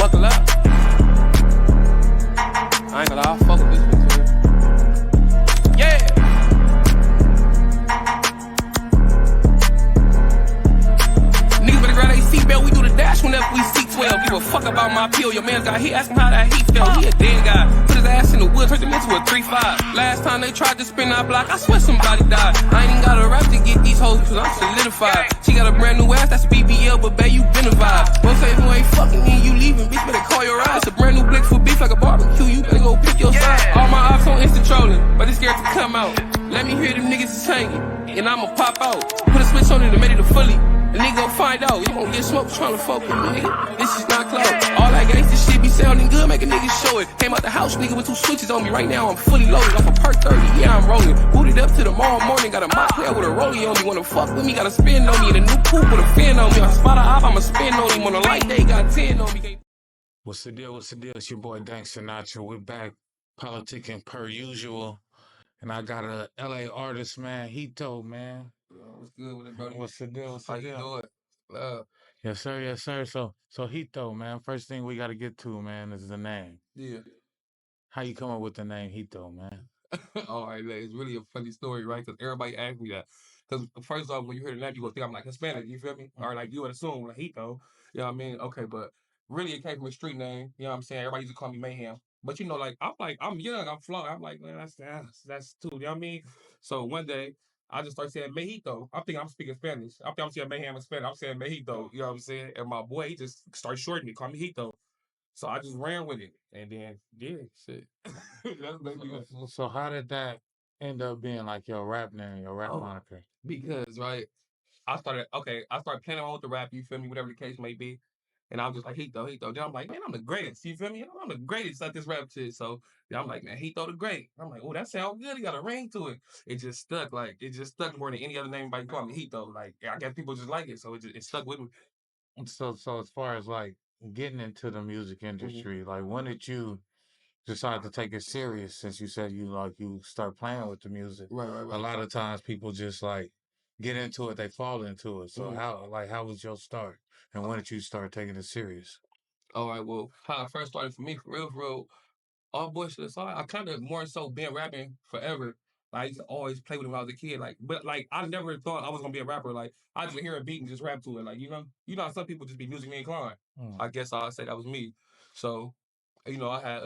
buckle up. I ain't gonna lie, I fuck with this one too. Yeah! Niggas better grab their seatbelt, we do the dash whenever we see 12. Give a fuck about my pill, your man got hit, ask him how that heat felt. He a dead guy, put his ass in the wood, turned him into a 3-5. Last time they tried to spin our block, I swear somebody died. I ain't even got a rap to get these hoes, cause I'm solidified. She got a brand new ass, that's BBL, but babe, you been a vibe. Most say who ain't fucking me, you leaving, bitch, better call your eyes. It's a brand new blick for beef like a barbecue, you better go pick your side. All my ops on Insta trolling, but they scared to come out. Let me hear them niggas is hanging, and I'ma pop out. Put a switch on it and made it a fully. The nigga gon' find out, you gon' get smoked tryna fuck with me, nigga. This is not close. All that gangsta shit be sounding good, make a nigga show it. Came out the house, nigga, with 2 switches on me. Right now, I'm fully loaded off a perk 30. Yeah, I'm rolling. Booted up to tomorrow morning. Got a mock player with a rollie on me. Wanna fuck with me, got a spin on me. And a new coupe with a fan on me. I spot a op, I'ma spin on him. On a light day, got 10 on me. What's the deal? What's the deal? It's your boy Dank Sinatra. We're back, PolitiKan per usual. And I got a LA artist, man, Heto, man. What's good with it, brother? What's the deal? What's the deal? How you doing? Yes, sir. Yes, sir. So Heto, man, first thing we got to get to, man, is the name. Yeah. How you come up with the name Heto, man? All right, man. It's really a funny story, right? Because everybody asked me that. Because first off, when you hear the name, you gonna think I'm like Hispanic. You feel me? Or like you would assume like Heto. You know what I mean? Okay, but really it came from a street name. You know what I'm saying? Everybody used to call me Mayhem. But you know, I'm young, I'm flawed. I'm like, man, that's too. You know what I mean? So one day I just started saying Mejito. I think I'm speaking Spanish. I think I'm saying Mayhem in Spanish. I'm saying Mejito. You know what I'm saying? And my boy, he just started shortening me, call me Hito. So I just ran with it, and then shit. That's basically So how did that end up being like your rap name, your rap moniker? because right, I started playing around with the rap. You feel me? Whatever the case may be. And I was just like, Heto. Then I'm like, man, I'm the greatest. You feel me? I'm the greatest at this rap shit. So then I'm like, man, Heto the great. I'm like, oh, that sounds good. He got a ring to it. It just stuck. Like, it just stuck more than any other name anybody called me Heto. Like, I guess people just like it. So it stuck with me. So as far as like getting into the music industry, like when did you decide to take it serious? Since you said you start playing with the music. Right. A lot of times people just like get into it, they fall into it. So how was your start? And when did you start taking it serious? All right, well, how I first started for me, for real, all bullshit aside, I kind of more so been rapping forever. Like, I used to always play with it when I was a kid. Like, but like I never thought I was gonna be a rapper. Like, I just hear a beat and just rap to it. Like, you know how some people just be musically inclined. I guess I'll say that was me. So, I had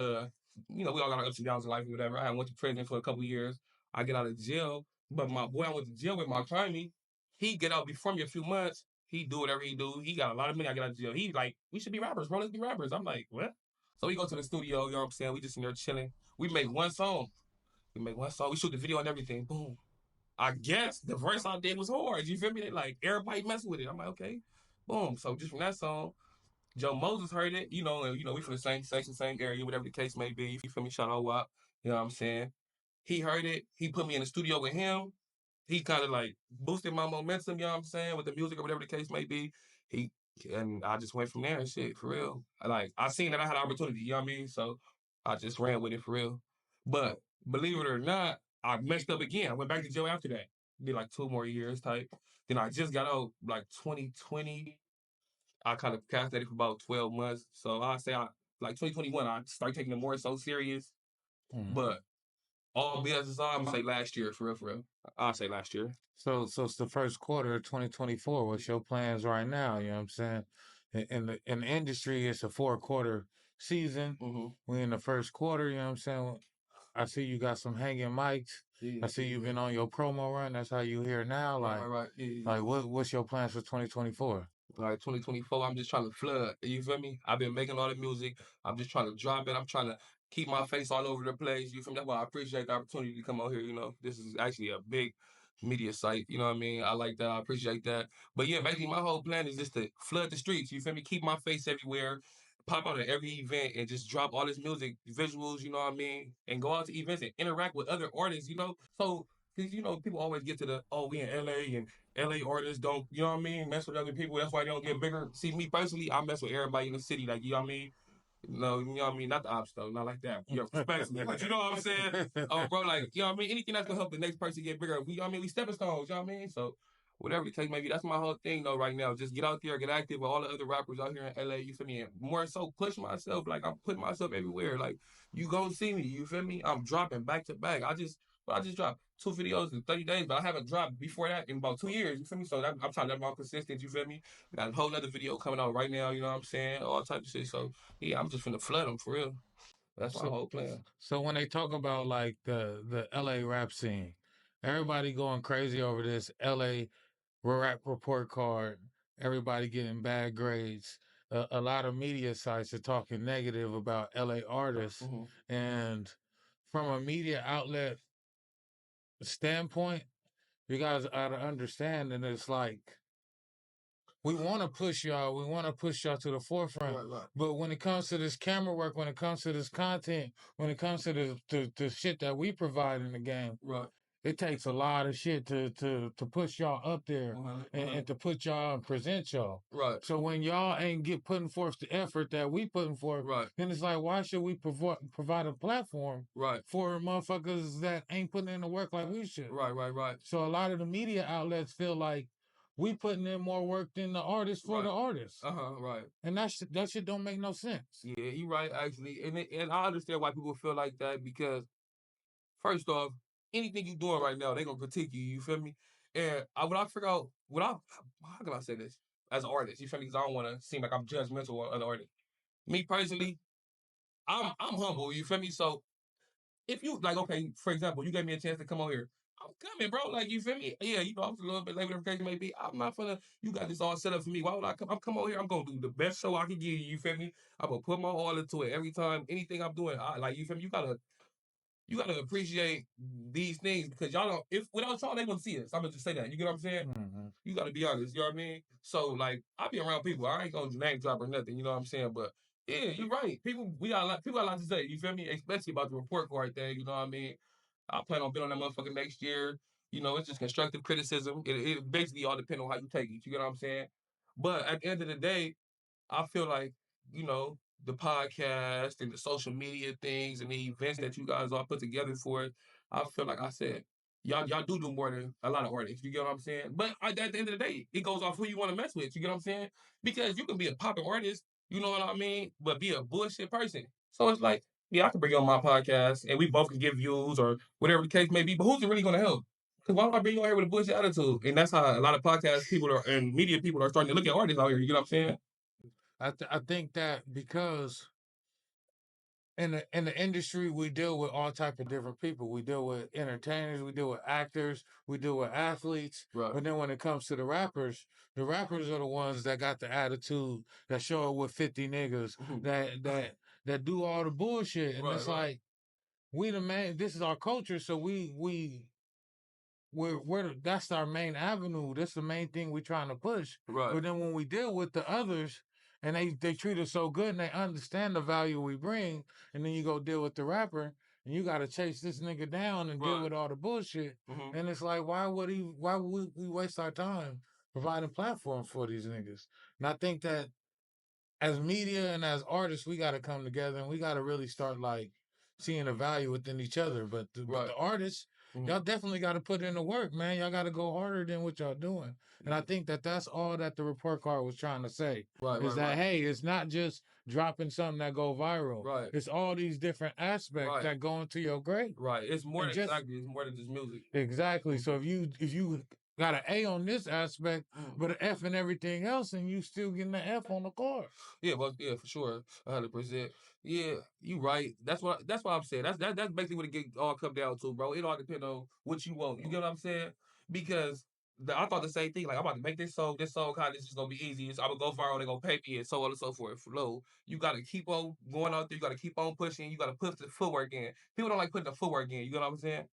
we all got our ups and downs in life or whatever. I went to prison for a couple years. I get out of jail, but my boy I went to jail with, my attorney, he get out before me a few months. He do whatever he do. He got a lot of money. I get out of jail. He like, we should be rappers, bro. Let's be rappers. I'm like, what? So we go to the studio, you know what I'm saying? We just in there chilling. We make one song. We shoot the video and everything. Boom. I guess the verse I did was hard. You feel me? Like, everybody messing with it. I'm like, okay. Boom. So just from that song, Joe Moses heard it, and we from the same section, same area, whatever the case may be. You feel me? Shout out WAP. You know what I'm saying? He heard it. He put me in the studio with him. He kind of like boosted my momentum, you know what I'm saying, with the music or whatever the case may be. He and I just went from there and shit, for real. I seen that I had opportunity, you know what I mean? So I just ran with it for real. But believe it or not, I messed up again. I went back to jail after that. Did like 2 more years type. Then I just got out like 2020. I kind of procrastinated for about 12 months. So I say like 2021, I started taking it more so serious. But all business aside, I'm gonna say last year, for real. I'll say last year. So it's the first quarter of 2024. What's your plans right now? You know what I'm saying? In the industry, it's a 4-quarter season. We in the first quarter, you know what I'm saying? I see you got some hanging mics. I see you've been on your promo run. That's how you here now. Right. Like what's your plans for 2024? Like 2024, I'm just trying to flood. You feel me? I've been making all the music. I'm just trying to drop it. I'm trying to keep my face all over the place. You feel me? That's why I appreciate the opportunity to come out here. This is actually a big media site. You know what I mean? I like that. I appreciate that. But yeah, basically my whole plan is just to flood the streets. You feel me? Keep my face everywhere. Pop out at every event and just drop all this music, visuals, you know what I mean? And go out to events and interact with other artists. So, because, people always get to we in LA and LA artists don't, you know what I mean, mess with other people. That's why they don't get bigger. See, me personally, I mess with everybody in the city. Like, you know what I mean? No, you know what I mean? Not the ops, though. Not like that. Respectfully. But you know what I'm saying? Oh, bro, like, you know what I mean? Anything that's going to help the next person get bigger. We stepping stones, you know what I mean? So whatever the case may be. That's my whole thing though right now. Just get out there, get active with all the other rappers out here in LA, you feel me? And more so push myself. Like I'm putting myself everywhere. Like you gonna see me, you feel me? I'm dropping back to back. I just dropped 2 videos in 30 days, but I haven't dropped before that in about 2 years, you feel me? So I'm trying to be more consistent, you feel me? Got a whole other video coming out right now, you know what I'm saying? All types of shit. So yeah, I'm just finna flood them for real. That's my So whole plan. so when they talk about like the LA rap scene, everybody going crazy over this LA rap report card, everybody getting bad grades. A lot of media sites are talking negative about LA artists, Mm-hmm. and from a media outlet standpoint, you guys gotta understand, and it's like we want to push y'all. We want to push y'all to the forefront. Right, right, But when it comes to this camera work, when it comes to this content, when it comes to the shit that we provide in the game, right. it takes a lot of shit to push y'all up there 100, and to put y'all and present y'all. Right, So when y'all ain't putting forth the effort that we putting forth, right, then it's like, why should we provide a platform right, for motherfuckers that ain't putting in the work like we should? right, So a lot of the media outlets feel like we putting in more work than the artist for right. the artist, Right. and that shit don't make no sense. Yeah, you right actually, and I understand why people feel like that because first off, anything you doing right now, they gonna critique you. You feel me? And when I figure out how can I say this as an artist? You feel me? Because I don't want to seem like I'm judgmental on other artists. Me personally, I'm humble. You feel me? So if you like, okay, for example, you gave me a chance to come on here. I'm coming, bro. Like, you feel me? Yeah, you know, I'm a little bit late, whatever the case may be. I'm not gonna, you got this all set up for me. Why would I come? I'm come over here. I'm gonna do the best show I can give you. You feel me? I'm gonna put my all into it every time. Anything I'm doing, I like, you feel me? You gotta appreciate these things because y'all don't, if without y'all, they wouldn't see us. I'm gonna just say that. You get what I'm saying? Mm-hmm. You gotta be honest, you know what I mean? So like I be around people. I ain't gonna name drop or nothing, you know what I'm saying? But yeah, you're right. We got a lot people got a lot to say, you feel me? Especially about the report card thing, you know what I mean? I plan on being on that motherfucker next year. You know, it's just constructive criticism. It basically all depends on how you take it. You get what I'm saying? But at the end of the day, I feel like, you know, the podcast and the social media things and the events that you guys all put together for it, I feel like I said, y'all do more than a lot of artists. You get what I'm saying? But at the end of the day, it goes off who you want to mess with. You get what I'm saying? Because you can be a popping artist, you know what I mean, but be a bullshit person. So it's like, yeah, I can bring you on my podcast and we both can give views or whatever the case may be. But who's it really going to help? Because why would I bring you on here with a bullshit attitude? And that's how a lot of podcast people are and media people are starting to look at artists out here. You get what I'm saying? I think that because in the industry we deal with all type of different people. We deal with entertainers, we deal with actors, we deal with athletes. Right. But then when it comes to the rappers are the ones that got the attitude that show up with 50 niggas that do all the bullshit. And Right, it's right, like we the man. This is our culture, so we're that's our main avenue. That's the main thing we're trying to push. right, But then when we deal with the others and they treat us so good and they understand the value we bring, and then you go deal with the rapper and you gotta chase this nigga down and deal right. with all the bullshit. Mm-hmm. And it's like why would we waste our time providing platforms for these niggas? And I think that as media and as artists, we got to come together and we got to really start like seeing the value within each other. But Right. the artists, Mm-hmm. y'all definitely got to put in the work, man. Y'all got to go harder than what y'all doing. And I think that that's all that the report card was trying to say Right, is right, that right, hey, it's not just dropping something that go viral. right, It's all these different aspects right, that go into your grade. right. It's more And than just exactly. It's more than just music. exactly. Mm-hmm. So if you got an A on this aspect, Mm. but an F in everything else, and you still getting an F on the card. Yeah, well, yeah, for sure, 100%. Yeah, you right. That's what I'm saying. That's basically what it get all come down to, bro. It all depends on what you want. You get what I'm saying? Because I thought the same thing. Like I'm about to make this song. This song kind of just gonna be easy. I'm gonna go viral. They gonna pay me and so on and so forth. No, you gotta keep on going out there. You gotta keep on pushing. You gotta put the footwork in. People don't like putting the footwork in. You know what I'm saying?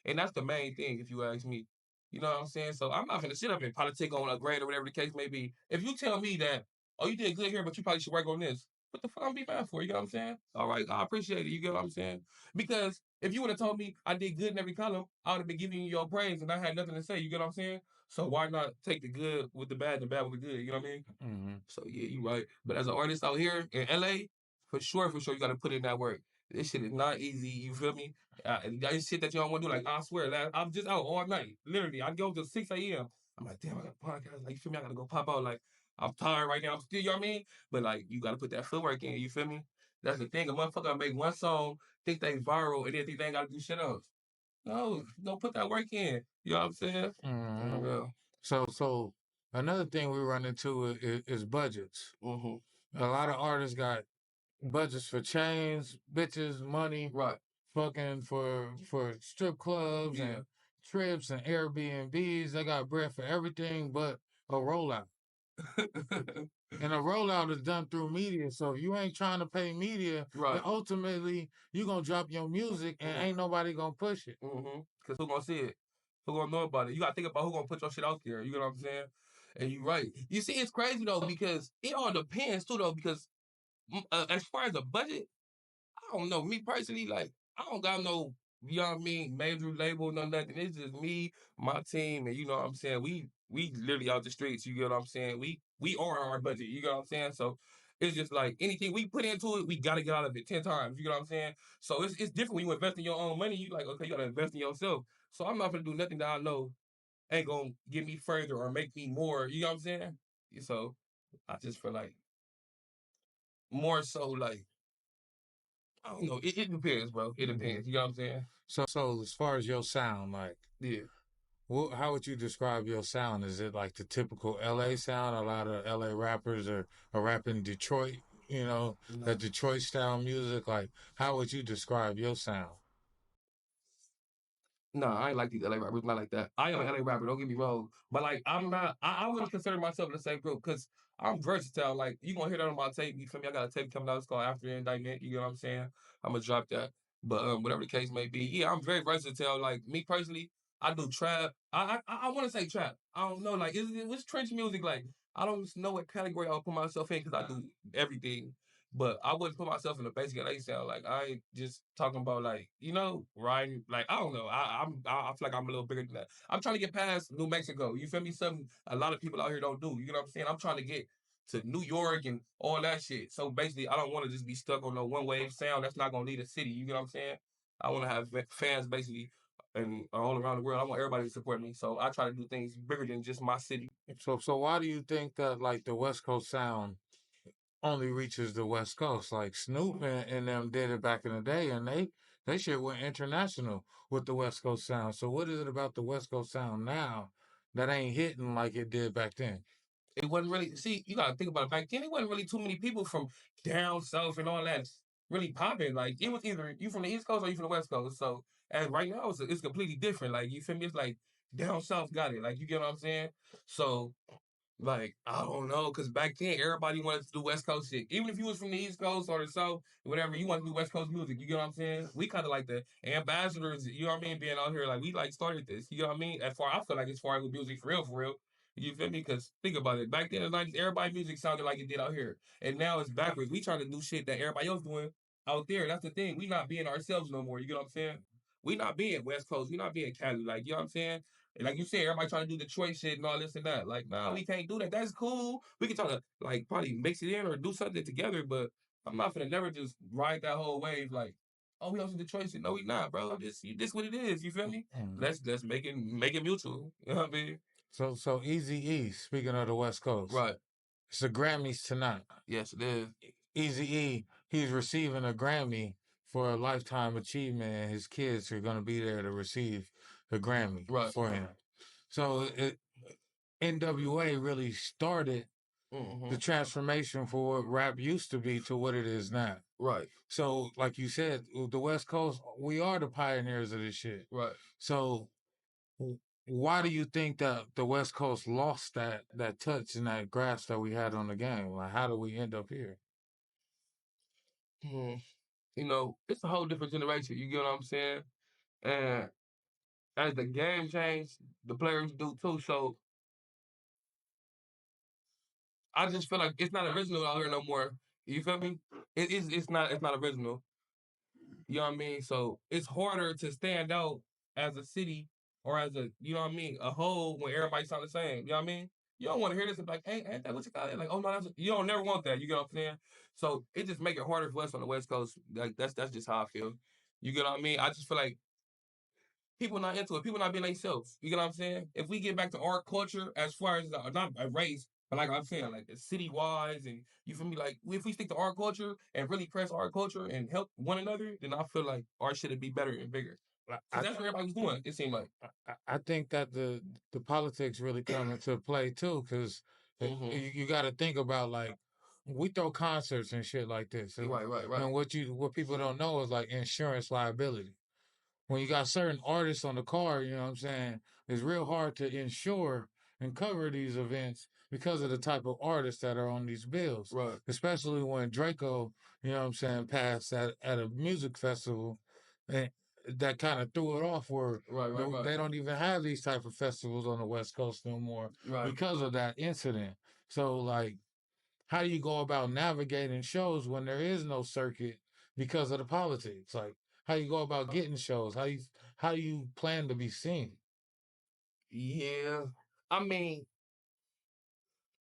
And that's the main thing, if you ask me. You know what I'm saying? So I'm not gonna sit up and politic on a grade or whatever the case may be. If you tell me that, oh, you did good here, but you probably should work on this. What the fuck I'm be mad for? You know what I'm saying? All right, I appreciate it. You get what I'm saying? Because if you would have told me I did good in every column, I would have been giving you your praise and I had nothing to say. You get what I'm saying? So why not take the good with the bad and the bad with the good? You know what I mean? Mm-hmm. So yeah, you right. But as an artist out here in LA, for sure, you got to put in that work. This shit is not easy. You feel me? That shit that you don't want to do. Like I swear, I'm just out all night. Literally, I go to 6 a.m. I'm like, damn, I got a podcast. Like, you feel me? I gotta go pop out. Like, I'm tired right now. I'm still, you know what I mean? But like, you gotta put that footwork in. You feel me? That's the thing. A motherfucker make one song, think they viral, and then think they ain't gotta do shit else. No, don't put that work in. You know what I'm saying? Mm-hmm. Real. So another thing we run into is budgets. Mm-hmm. A lot of artists got budgets for chains, bitches, money, Right. fucking for strip clubs and trips and Airbnbs. They got bread for everything but a rollout. And a rollout is done through media. So if you ain't trying to pay media, Right. then ultimately you gonna drop your music and ain't nobody gonna push it. Mm-hmm. Cause who gonna see it? Who gonna know about it? You gotta think about who gonna put your shit out there. You know what I'm saying? And you right. You see, it's crazy though because it all depends too though because as far as a budget, I don't know. Me personally, like, I don't got no, you know what I mean, major label, no nothing. It's just me, my team, and you know what I'm saying? We literally out the streets, you get what I'm saying? We are our budget, you get what I'm saying? So it's just like anything we put into it, we gotta get out of it 10 times, you get what I'm saying? So it's different when you invest in your own money, you like, okay, you gotta invest in yourself. So I'm not gonna do nothing that I know ain't gonna get me further or make me more, you know what I'm saying? So I just feel like more so like I don't know. It depends, bro. It depends. You know what I'm saying? So as far as your sound, like, Yeah. how would you describe your sound? Is it like the typical LA sound? A lot of LA rappers are rapping Detroit, you know, that Detroit style music. Like, how would you describe your sound? No, I ain't like these LA rappers, not like that. I am an LA rapper, don't get me wrong. But like I'm not I wouldn't consider myself in the same group because I'm versatile. Like you gonna hear that on my tape, you feel me? I got a tape coming out, it's called After the Indictment, you know what I'm saying? I'm gonna drop that. But whatever the case may be, yeah, I'm very versatile. Like me personally, I do trap. I wanna say trap. I don't know, like what's trench music like? I don't know what category I'll put myself in because I do everything. But I wouldn't put myself in the basic LA sound. Like I ain't just talking about like riding. Like I don't know. I feel like I'm a little bigger than that. I'm trying to get past New Mexico. You feel me? Something a lot of people out here don't do. You know what I'm saying? I'm trying to get to New York and all that shit. So basically, I don't want to just be stuck on no one wave sound. That's not gonna lead a city. You know what I'm saying? I want to have fans basically and all around the world. I want everybody to support me. So I try to do things bigger than just my city. So why do you think that like the West Coast sound only reaches the West Coast? Like Snoop and them did it back in the day, and they shit went international with the West Coast sound. So what is it about the West Coast sound now that ain't hitting like it did back then? It wasn't really see, you gotta think about it. Back then it wasn't really too many people from down south and all that really popping. Like it was either you from the East Coast or you from the West Coast. So and right now it's completely different. Like you feel me? It's like down south got it. Like you get what I'm saying? So like, I don't know, because back then everybody wanted to do West Coast shit. Even if you was from the East Coast or the South, whatever, you want to do West Coast music. You get what I'm saying? We kind of like the ambassadors, you know what I mean, being out here, like, we like started this. You know what I mean? As far I feel like as far as with music for real, for real. You feel me? Because think about it. Back then in the 90s, everybody's music sounded like it did out here. And now it's backwards. We trying to do shit that everybody else doing out there. That's the thing. We not being ourselves no more. You get what I'm saying? We not being West Coast. We not being Cali. Like, you know what I'm saying? And like you said, everybody trying to do Detroit shit and all this and that. Like, nah, we can't do that. That's cool. We can try to like probably mix it in or do something together, but I'm not gonna never just ride that whole wave like, oh, we on some Detroit shit. No, we not, bro. This what it is. You feel me? Let's make it mutual. You know what I mean? So Easy E, speaking of the West Coast, Right. it's the Grammys tonight. Yes, it is. Easy E, he's receiving a Grammy for a lifetime achievement, and his kids are going to be there to receive the Grammy Right. for him. So NWA really started the transformation for what rap used to be to what it is now. Right. So, like you said, the West Coast, we are the pioneers of this shit. Right. So, why do you think that the West Coast lost that touch and that grasp that we had on the game? Like, how do we end up here? You know, it's a whole different generation. You get what I'm saying? And as the game changed, the players do too. So I just feel like it's not original out here no more. You feel me? It's not original. You know what I mean? So it's harder to stand out as a city or as a you know what I mean, a whole when everybody sound the same. You know what I mean? You don't want to hear this and be like, hey, ain't that what you got? Like, oh no, you don't never want that. You get what I'm saying? So it just make it harder for us on the West Coast. Like that's just how I feel. You get what I mean? I just feel like people not into it. People not being themselves. You get what I'm saying? If we get back to our culture, as far as not a race, but like I'm saying, like city wise, and you feel me? Like if we stick to our culture and really press our culture and help one another, then I feel like our shit would be better and bigger. Because that's what everybody was doing. It seemed like. I think that the politics really come into play too, because you got to think about like we throw concerts and shit like this, Right, right, right. and what people don't know is like insurance liability. When you got certain artists on the card, you know what I'm saying, it's real hard to insure and cover these events because of the type of artists that are on these bills. Right. Especially when Draco, you know what I'm saying, passed at a music festival, and that kind of threw it off where they don't even have these type of festivals on the West Coast no more because of that incident. So like, how do you go about navigating shows when there is no circuit because of the politics? Like, how you go about getting shows? How do you plan to be seen? Yeah. I mean,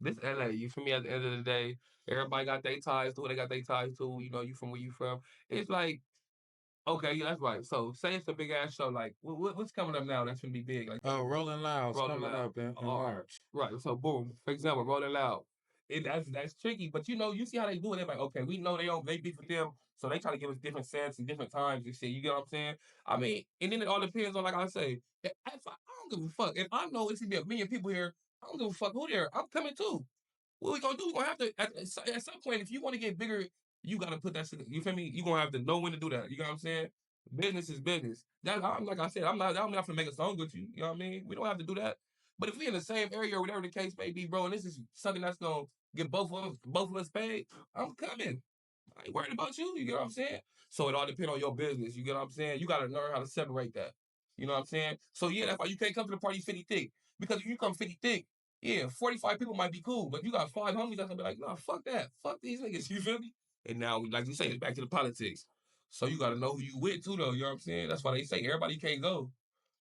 this LA, you feel me? At the end of the day, everybody got their ties to who they got their ties to. You know, you from where you from. It's like, okay, yeah, that's right. So, say it's a big ass show. Like, what's coming up now? That's gonna be big. Like, Rolling Loud's Rolling coming Loud. up in March. Right. So, boom. For example, Rolling Loud. That's tricky, but you see how they do it. They're like, okay, we know they beef with them, so they try to give us different sets and different times and shit. You get what I'm saying? I mean, and then it all depends on, like I say, if I don't give a fuck. If I know it's gonna be a million people here, I don't give a fuck who there. I'm coming too. What we gonna do? We gonna have to at some point, if you want to get bigger, you gotta put that shit. You feel me? You gonna have to know when to do that. You know what I'm saying? Business is business. That I'm like I said, I'm not gonna make a song with you. You know what I mean? We don't have to do that. But if we in the same area or whatever the case may be, bro, and this is something that's gonna get both of us paid, I'm coming. I ain't worried about you. You get what I'm saying? So it all depends on your business. You get what I'm saying? You gotta learn how to separate that. You know what I'm saying? So yeah, that's why you can't come to the party 50 thick. Because if you come 50 thick, yeah, 45 people might be cool, but you got 5 homies that's gonna be like, nah, fuck that. Fuck these niggas. You feel me? And now, like you say, it's back to the politics. So you gotta know who you with too, though. You know what I'm saying? That's why they say everybody can't go.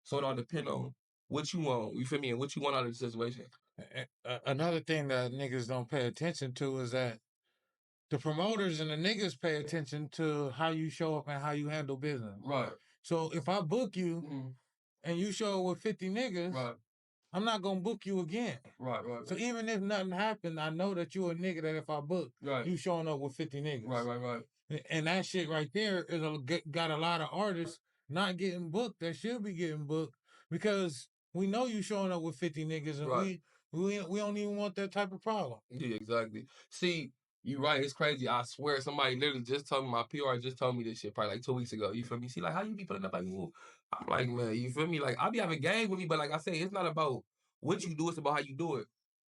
So it all depends on what you want. You feel me? And what you want out of the situation. Another thing that niggas don't pay attention to is that the promoters and the niggas pay attention to how you show up and how you handle business. Right. So if I book you and you show up with 50 niggas, I'm not gonna book you again. Right. So even if nothing happened, I know that you a nigga that if I book, you showing up with 50 niggas. Right. And that shit right there got a lot of artists not getting booked that should be getting booked because we know you showing up with 50 niggas and we don't even want that type of problem. Yeah, exactly. See, you right. It's crazy. I swear, somebody literally just told me. My PR just told me this shit probably like 2 weeks ago. You feel me? See, like how you be putting up like, ooh. I'm like, man, you feel me? Like I be having game with me, but like I say, it's not about what you do. It's about how you do it.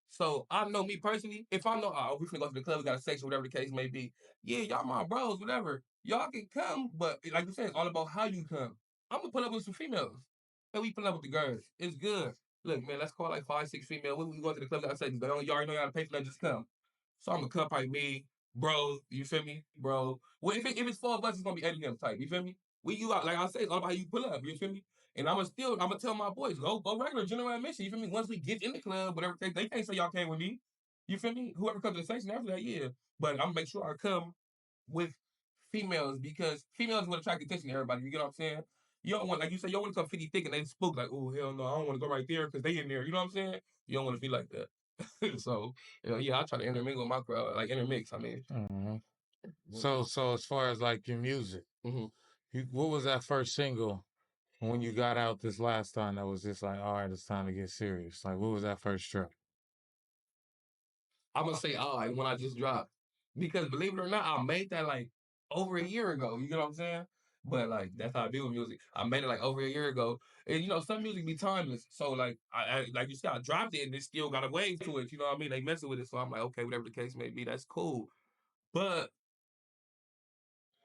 So I know me personally. If I know, oh, we finna go to the club, we got a section, whatever the case may be. Yeah, y'all my bros, whatever. Y'all can come, but like you said, it's all about how you come. I'm gonna pull up with some females, and we pull up with the girls. It's good. Look, man, let's call like 5, 6 female. When we go to the club, like I said, you already know you gotta pay for that, just come. So I'm gonna come probably me, bro. You feel me, bro? Well, if it's 4 of us, it's gonna be Eddie him type. You feel me? We you out like I say, it's all about how you pull up. You feel me? And I'm gonna tell my boys go regular general admission. You feel me? Once we get in the club, whatever they can't say y'all came with me. You feel me? Whoever comes to the station after that, yeah. But I'm gonna make sure I come with females because females will attract attention to everybody. You get what I'm saying? You don't want, like you said, you don't want to come 50 thick and they spook like, oh hell no, I don't want to go right there because they in there. You know what I'm saying? You don't want to be like that. So yeah, I try to intermingle with my crowd, like intermix. I mean, So as far as like your music, what was that first single when you got out this last time that was just like, all right, it's time to get serious? Like, what was that first track? I'm gonna say when I just dropped because believe it or not, I made that like over a year ago. You get what I'm saying? But like that's how I do with music. I made it like over a year ago, and some music be timeless. So like like you said, I dropped it and it still got a wave to it. You know what I mean? They messing with it, so I'm like, okay, whatever the case may be, that's cool. But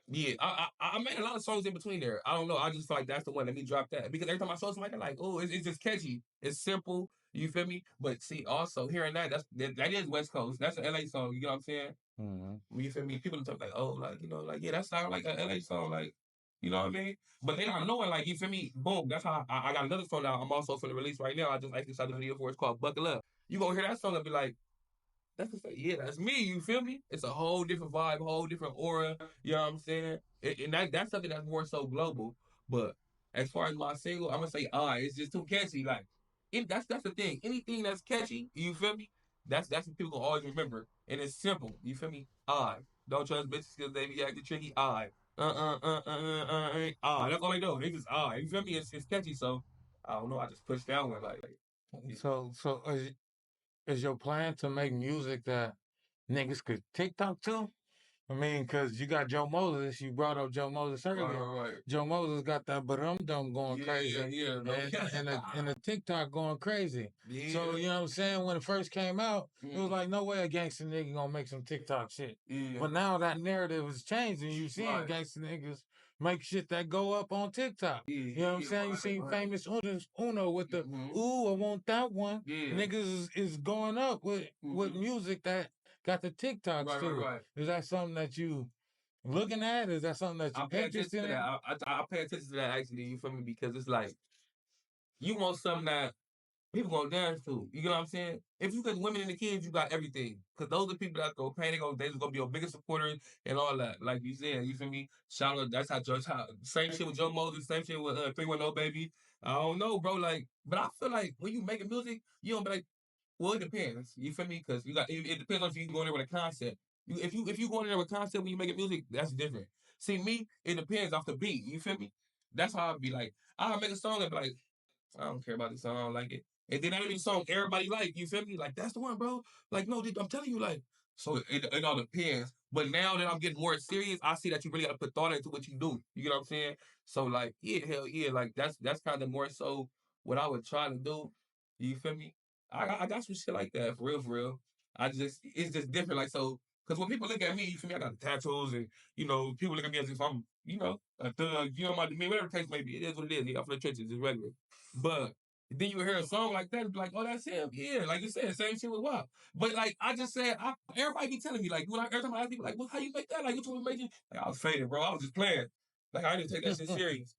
yeah, I made a lot of songs in between there. I don't know. I just feel like that's the one. Let me drop that because every time I saw somebody, they're like, oh, it's just catchy. It's simple. You feel me? But see, also hearing that is West Coast. That's an LA song. You know what I'm saying? You feel me? People talk like, oh, like like yeah, that sounds like an LA song. Like, you know what I mean? But they not knowing, like, you feel me? Boom. That's how I got another song now. I'm also for the release right now. I just actually shot the video for it. It's called Buckle Up. You gonna hear that song and be like, yeah, that's me. You feel me? It's a whole different vibe, whole different aura. You know what I'm saying? And that's something that's more so global. But as far as my single, I'm gonna say it's just too catchy. Like that's the thing. Anything that's catchy, you feel me? That's what people gonna always remember. And it's simple. You feel me? Don't trust bitches because they be acting tricky. That's all they know. They just You feel me? It's catchy, so I don't know. I just push that one like yeah. So is your plan to make music that niggas could TikTok to? I mean, because you got Joe Moses. You brought up Joe Moses Right, earlier. right. Joe Moses got that dum going crazy. Yeah. No, And the TikTok going crazy. yeah. So, you know what I'm saying? When it first came out, it was like, no way a gangster nigga gonna make some TikTok shit. Yeah. But now that narrative is changing. You seeing Right. gangster niggas make shit that go up on TikTok. You know what I'm saying? You seen famous Uno with the, ooh, I want that one. Yeah. Niggas is going up with music that got the TikToks too. Right. Is that something that you looking at? Is that something that you I pay attention interested to in? that. I pay attention to that actually. You feel me? Because it's like you want something that people gonna dance to. You know what I'm saying? If you got women and the kids, you got everything. Cause those are people that go pay. They just gonna be your biggest supporters and all that. Like you said, you feel me? Shout out. That's how George. Same shit with Joe Moses. Same shit with 310 Baby. I don't know, bro. Like, but I feel like when you making music, you don't be like. Well, it depends. You feel me? Because it depends on if you go in there with a concept. If you go in there with a concept when you making music, that's different. See me, it depends off the beat. You feel me? That's how I'd be like. I'll make a song and be like, I don't care about this song. I don't like it. And then I make a song everybody like. You feel me? Like that's the one, bro. Like no, I'm telling you, like. So it all depends. But now that I'm getting more serious, I see that you really got to put thought into what you do. You get what I'm saying? So like, yeah, hell yeah, like that's kind of more so what I would try to do. You feel me? I got some shit like that for real, for real. It's just different. Like so, because when people look at me, you feel me? I got tattoos, and people look at me as if I'm, a thug. I mean, whatever the case may be, it is what it is. Yeah, I'm from the trenches, it's regular. But then you hear a song like that, and be like, oh, that's him. Yeah, like you said, same shit with WAP. But like I just said, everybody be telling me like every time I ask people like, well, how you make that? Like, which one made you? Like I was faded, bro. I was just playing. Like I didn't take that shit serious.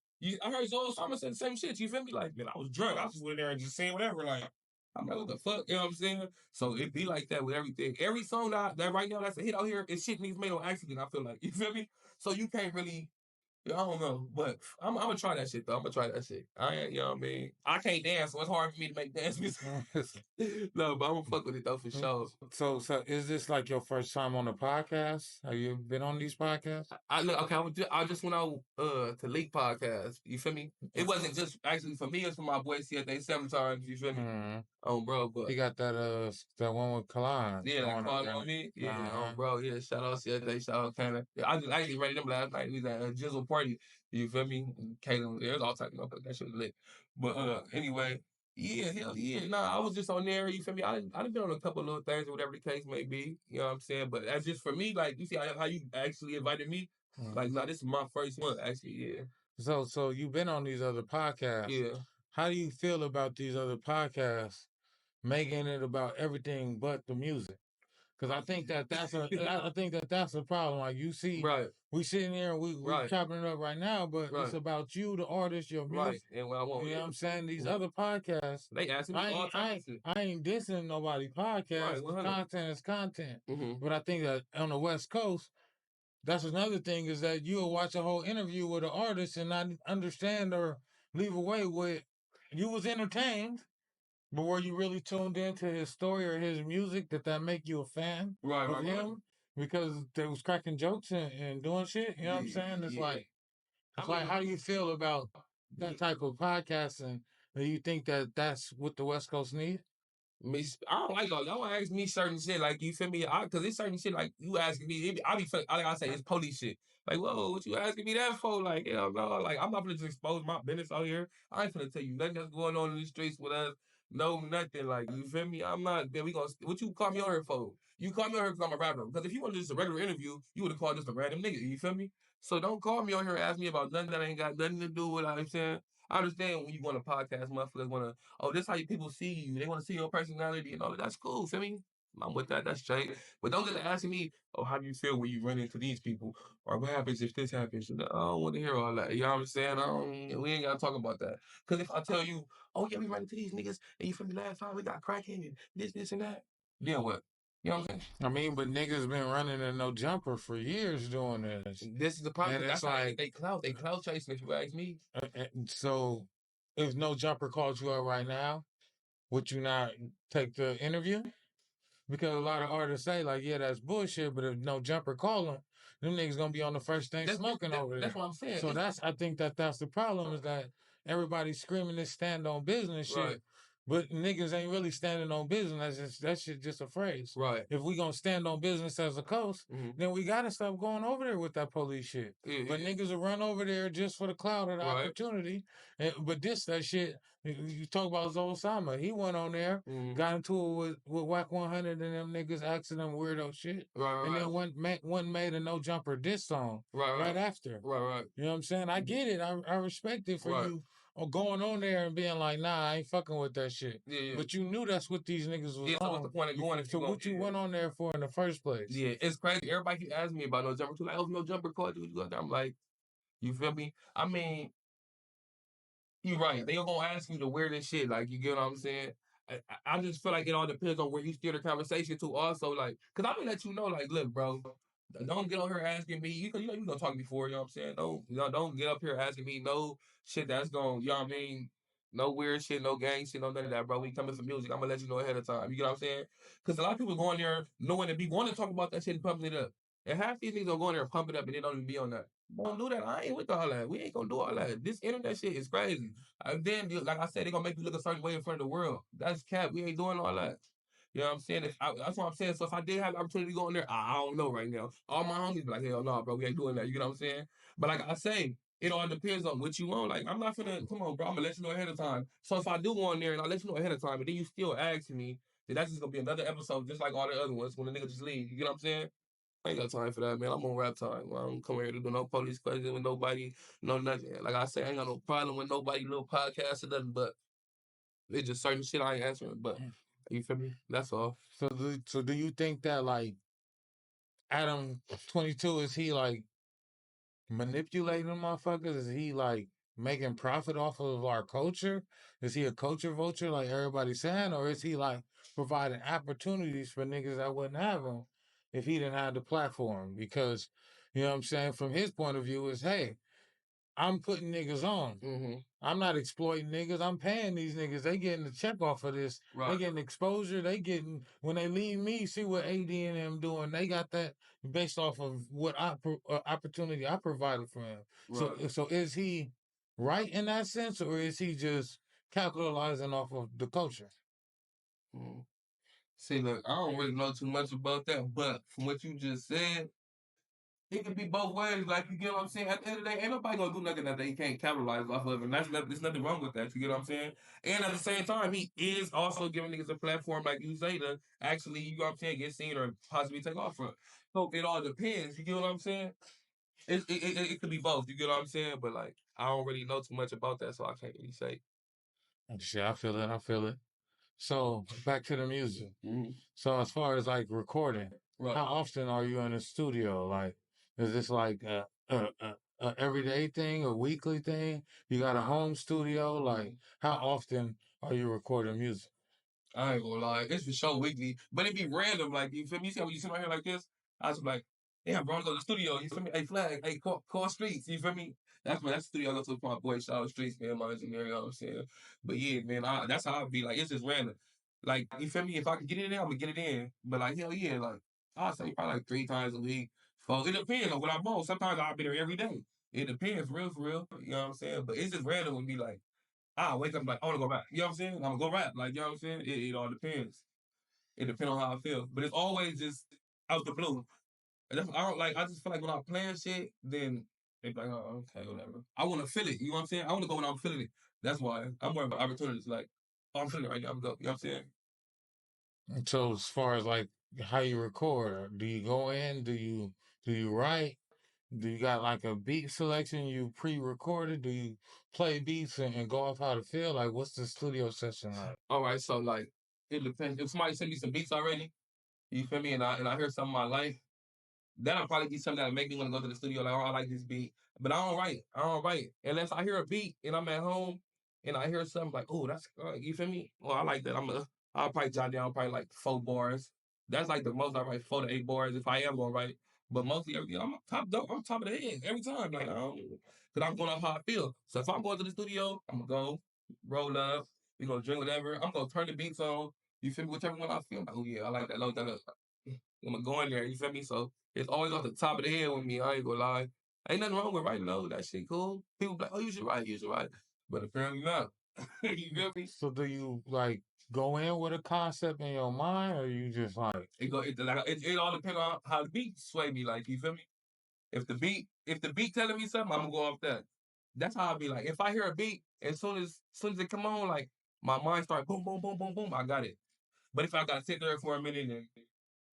I heard Joel Summer said the same shit. You feel me? Like man, I was drunk. I was just went there and just saying whatever. Like I'm like, what the fuck? You know what I'm saying? So it be like that with everything. Every song that right now that's a hit out here, it's shit needs made on accident. I feel like you feel me. So you can't really I don't know, but I'm gonna try that shit though. I'm gonna try that shit. I ain't, you know what I mean? I can't dance, so it's hard for me to make dance music. No, but I'm gonna fuck with it though for sure. So is this like your first time on the podcast? Have you been on these podcasts? I look okay. I just went out to Leak podcast. You feel me? It wasn't just actually for me. It's for my boy CFA 7 times. You feel me? Bro, but he got that one with Kalon. yeah, like calling on me. Yeah, bro. Yeah, shout out CFA, shout out Canada. Yeah, I just actually read them last night. We was at a Jizzle party. You feel me? Kaden, there's all types of that shit was lit. But anyway. Yeah, hell yeah. Nah, I was just on there. You feel me? I done been on a couple of little things, or whatever the case may be. You know what I'm saying? But that's just for me. Like you see how you actually invited me. Like, nah, this is my first one actually. Yeah. So you've been on these other podcasts. Yeah. How do you feel about these other podcasts making it about everything but the music? Because I think I think that's a problem. Like you see, Right. we sitting here, we chopping it up right now, but it's about you, the artist, your music. Right. And what I want. You know what I'm saying? These other podcasts, they asking me all types of shit. I ain't dissing nobody podcast. Right, content is content. But I think that on the West Coast, that's another thing is that you'll watch a whole interview with an artist and not understand or leave away with you was entertained, but were you really tuned into his story or his music that make you a fan of him? Because they was cracking jokes and doing shit. You know what I'm saying? It's like how do you feel about that type of podcasting? Do you think that that's what the West Coast need? Me, I don't like y'all ask me certain shit like you feel me? Cause it's certain shit like you asking me. I be like I say it's police shit. Like whoa, what you asking me that for? Like hell no, like I'm not gonna just expose my business out here. I ain't gonna tell you nothing that's going on in the streets with us. No nothing. Like you feel me? I'm not. Then we gonna what you call me on here for? You call me on here because I'm a rapper. Because if you want just a regular interview, you would have called just a random nigga. You feel me? So don't call me on here and ask me about nothing that ain't got nothing to do with. What I'm saying. I understand when you want a podcast, motherfuckers want to this how you people see you. They want to see your personality and all that. That's cool. Feel me? I'm with that. That's straight. But don't just ask me, oh, how do you feel when you run into these people? Or what happens if this happens? I don't want to hear all that. You know what I'm saying? We ain't got to talk about that. Because if I tell you, oh, yeah, we ran into these niggas, and you feel me last time we got cracking and this, and that, then what? You know what I'm saying? I mean, but niggas been running in no jumper for years doing this. This is the problem. And That's it's how they get like, they clout. They clout chasing, if you ask me. so if no jumper calls you up right now, would you not take the interview? Because a lot of artists say, like, yeah, that's bullshit, but if no jumper call them niggas gonna be on the first thing smoking over there. That's what I'm saying. So I think that's the problem, is that everybody's screaming this stand on business shit. Right. But niggas ain't really standing on business. That shit just a phrase. Right. If we gonna stand on business as a coast, then we gotta stop going over there with that police shit. But niggas will run over there just for the clout or the opportunity. But that shit, you talk about Zoe Sama. He went on there, got into it with Whack 100 and them niggas asking them weirdo shit. And then one made a no jumper diss song right after. You know what I'm saying? I get it. I respect it for you or going on there and being like, nah, I ain't fucking with that shit. But you knew that's what these niggas was on. So what's the point of going? So what you went on there for in the first place? Yeah, it's crazy. Everybody keep asking me about no jumper too. Like, oh, no jumper called you go there. I'm like, you feel me? I mean, you're right. They gonna ask you the weirdest shit. Like, you get what I'm saying? I just feel like it all depends on where you steer the conversation to. Also, like, cause I'm gonna let you know, like, look, bro, don't get on here asking me. You know you gonna talk before. You know what I'm saying? Don't get up here asking me no shit that's gonna. You know what I mean? No weird shit, no gang shit, no none of that, bro. We coming for music. I'm gonna let you know ahead of time. You get what I'm saying? Cause a lot of people go in there knowing to be want to talk about that shit and pumping it up. And half these niggas gonna go in there and pump it up and they don't even be on that. Don't do that. I ain't with all that. We ain't gonna do all that. This internet shit is crazy. Then, like I said, they gonna make you look a certain way in front of the world. That's cap. We ain't doing all that. You know what I'm saying? That's what I'm saying. So if I did have the opportunity to go in there, I don't know right now. All my homies be like, hell no, bro, we ain't doing that. You know what I'm saying? But like I say, it all depends on what you want. Like, I'm not finna, come on, bro, I'm gonna let you know ahead of time. So if I do go in there and I let you know ahead of time, and then you still ask me, then that's just gonna be another episode, just like all the other ones, when the nigga just leave. You get what I'm saying? I ain't got time for that, man. I'm on rap time. I don't come here to do no police questions with nobody, no nothing. Like I say, I ain't got no problem with nobody, little podcast or nothing, but it's just certain shit I ain't answering. But you feel me? That's all. So do you think that, like, Adam 22, is he like manipulating motherfuckers? Is he like making profit off of our culture? Is he a culture vulture like everybody's saying? Or is he like providing opportunities for niggas that wouldn't have them if he didn't have the platform? Because, you know what I'm saying, from his point of view is, hey, I'm putting niggas on. I'm not exploiting niggas. I'm paying these niggas. They getting a check off of this. They getting exposure. They getting, when they leave me, see what AD and them doing. They got that based off of what opportunity I provided for him. So is he right in that sense, or is he just capitalizing off of the culture? See, look, I don't really know too much about that, but from what you just said, it can be both ways. Like, you get what I'm saying? At the end of the day, ain't nobody gonna do nothing that they can't capitalize off of. And there's nothing wrong with that. You get what I'm saying? And at the same time, he is also giving niggas a platform, like you say, to actually, you know what I'm saying, get seen or possibly take off from. So it all depends. You get what I'm saying? It could be both. You get what I'm saying? But like, I don't really know too much about that, so I can't really say. Shit, I feel it. I feel it. So back to the music. So as far as like recording, how often are you in the studio? Like, is this like a everyday thing, a weekly thing? You got a home studio? Like, how often are you recording music? I ain't gonna lie, it's for sure weekly, but it be random. Like, you feel me? You see how when you sit right here like this? I was like, damn, bro, I go to the studio. You feel me? Hey, Flag, hey, call Streets. You feel me? That's the studio I go to with my boy, shout out Streets, man, my engineer. You know what I'm saying? But yeah, man, that's how I be. Like, it's just random. Like, you feel me? If I can get it in, I'm gonna get it in. But like, hell yeah, like I'll say probably like 3 times a week. So it depends on what I'm on. Sometimes I'll be there every day. It depends, for real. You know what I'm saying? But it's just random with me, like. I wake up like, I want to go rap. You know what I'm saying? I'm going to go rap. Like, you know what I'm saying? It all depends. It depends on how I feel. But it's always just out the blue. And I don't like, I just feel like when I'm playing shit, then they be like, oh, okay, whatever. I want to feel it. You know what I'm saying? I want to go when I'm feeling it. That's why I'm more of an opportunity. Like, oh, I'm feeling it right now. I'm going to go. You know what I'm saying? So as far as like how you record, do you go in? Do you write? Do you got like a beat selection you pre-recorded? Do you play beats and go off how to feel? Like, what's the studio session like? All right, so like, it depends. If somebody send me some beats already, you feel me? And I hear something I like, that'll probably be something that'll make me want to go to the studio. Like, oh, I like this beat. But I don't write. I don't write. Unless I hear a beat and I'm at home and I hear something like, oh, that's, you feel me? Well, I like that. I'll probably jot down probably like 4 bars. That's like the most I write 4 to 8 bars if I am gonna write. But mostly everything, I'm top of the head every time. Like I don't, cause I'm going off how I feel. So if I'm going to the studio, I'm gonna go roll up. We gonna drink whatever. I'm gonna turn the beats on. You feel me? Whichever one I feel. Like, oh yeah, I like that. Low that. I'm gonna go in there. You feel me? So it's always off the top of the head with me. I ain't gonna lie. Ain't nothing wrong with writing though. That shit cool. People be like, oh, you should write. You should write. But apparently not. You feel me? So do you like go in with a concept in your mind, or you just like It all depends on how the beat sway me. Like you feel me? If the beat telling me something, I'm gonna go off that. That's how I be like. If I hear a beat, as soon as it come on, like my mind start boom boom boom boom boom. I got it. But if I gotta sit there for a minute, then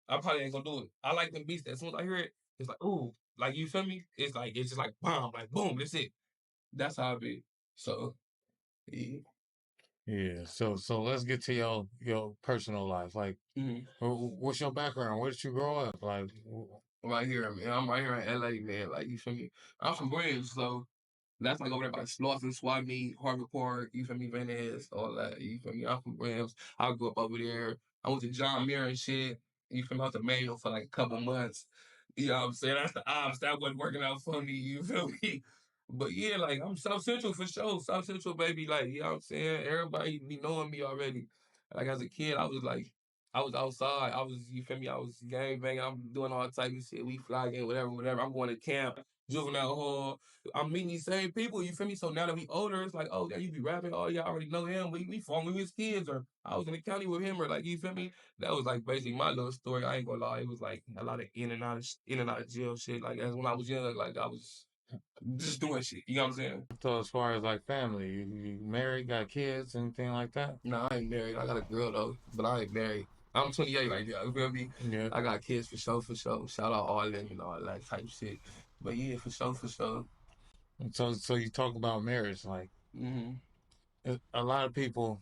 I probably ain't gonna do it. I like them beats that as soon as I hear it, it's like ooh, like you feel me? It's just like bomb, like boom. That's it. That's how I be. So yeah. yeah? So let's get to your personal life. Like, Mhm. what's your background? Where did you grow up? Like, Right here, man. I'm right here in LA, man. Like you feel me? I'm from Bridge, so that's like over there by Slauson, Swap Meet, Harvey Park, you feel me, Van Ness, all that. You feel me? I'm from Rams. I grew up over there. I went to John Muir and shit. You feel me? I was a manual for like a couple months. You know what I'm saying? That's the odds. That wasn't working out for me. You feel me? But yeah, like I'm South Central for sure. South Central, baby. Like, you know what I'm saying? Everybody be knowing me already. Like as a kid, I was outside. You feel me? I was gang banging. I'm doing all type of shit. We flagging, whatever, whatever. I'm going to camp, juvenile hall. I'm meeting these same people, you feel me? So now that we older, it's like, oh, yeah, you be rapping. Oh, yeah, I already know him. We formed with his kids, or I was in the county with him, or like, you feel me? That was like basically my little story. I ain't gonna lie. It was like a lot of in and out of jail shit. Like, as when I was young, like, I was just doing shit. You know what I'm saying? so as far as like family, you married, got kids, anything like that? No, I ain't married. I got a girl, though, but I ain't married. I'm 28 right now. You feel me? Yeah. I got kids for sure, for sure. Shout out all them and all that type shit. But yeah, for sure, for sure. So you talk about marriage, like Hmm. a lot of people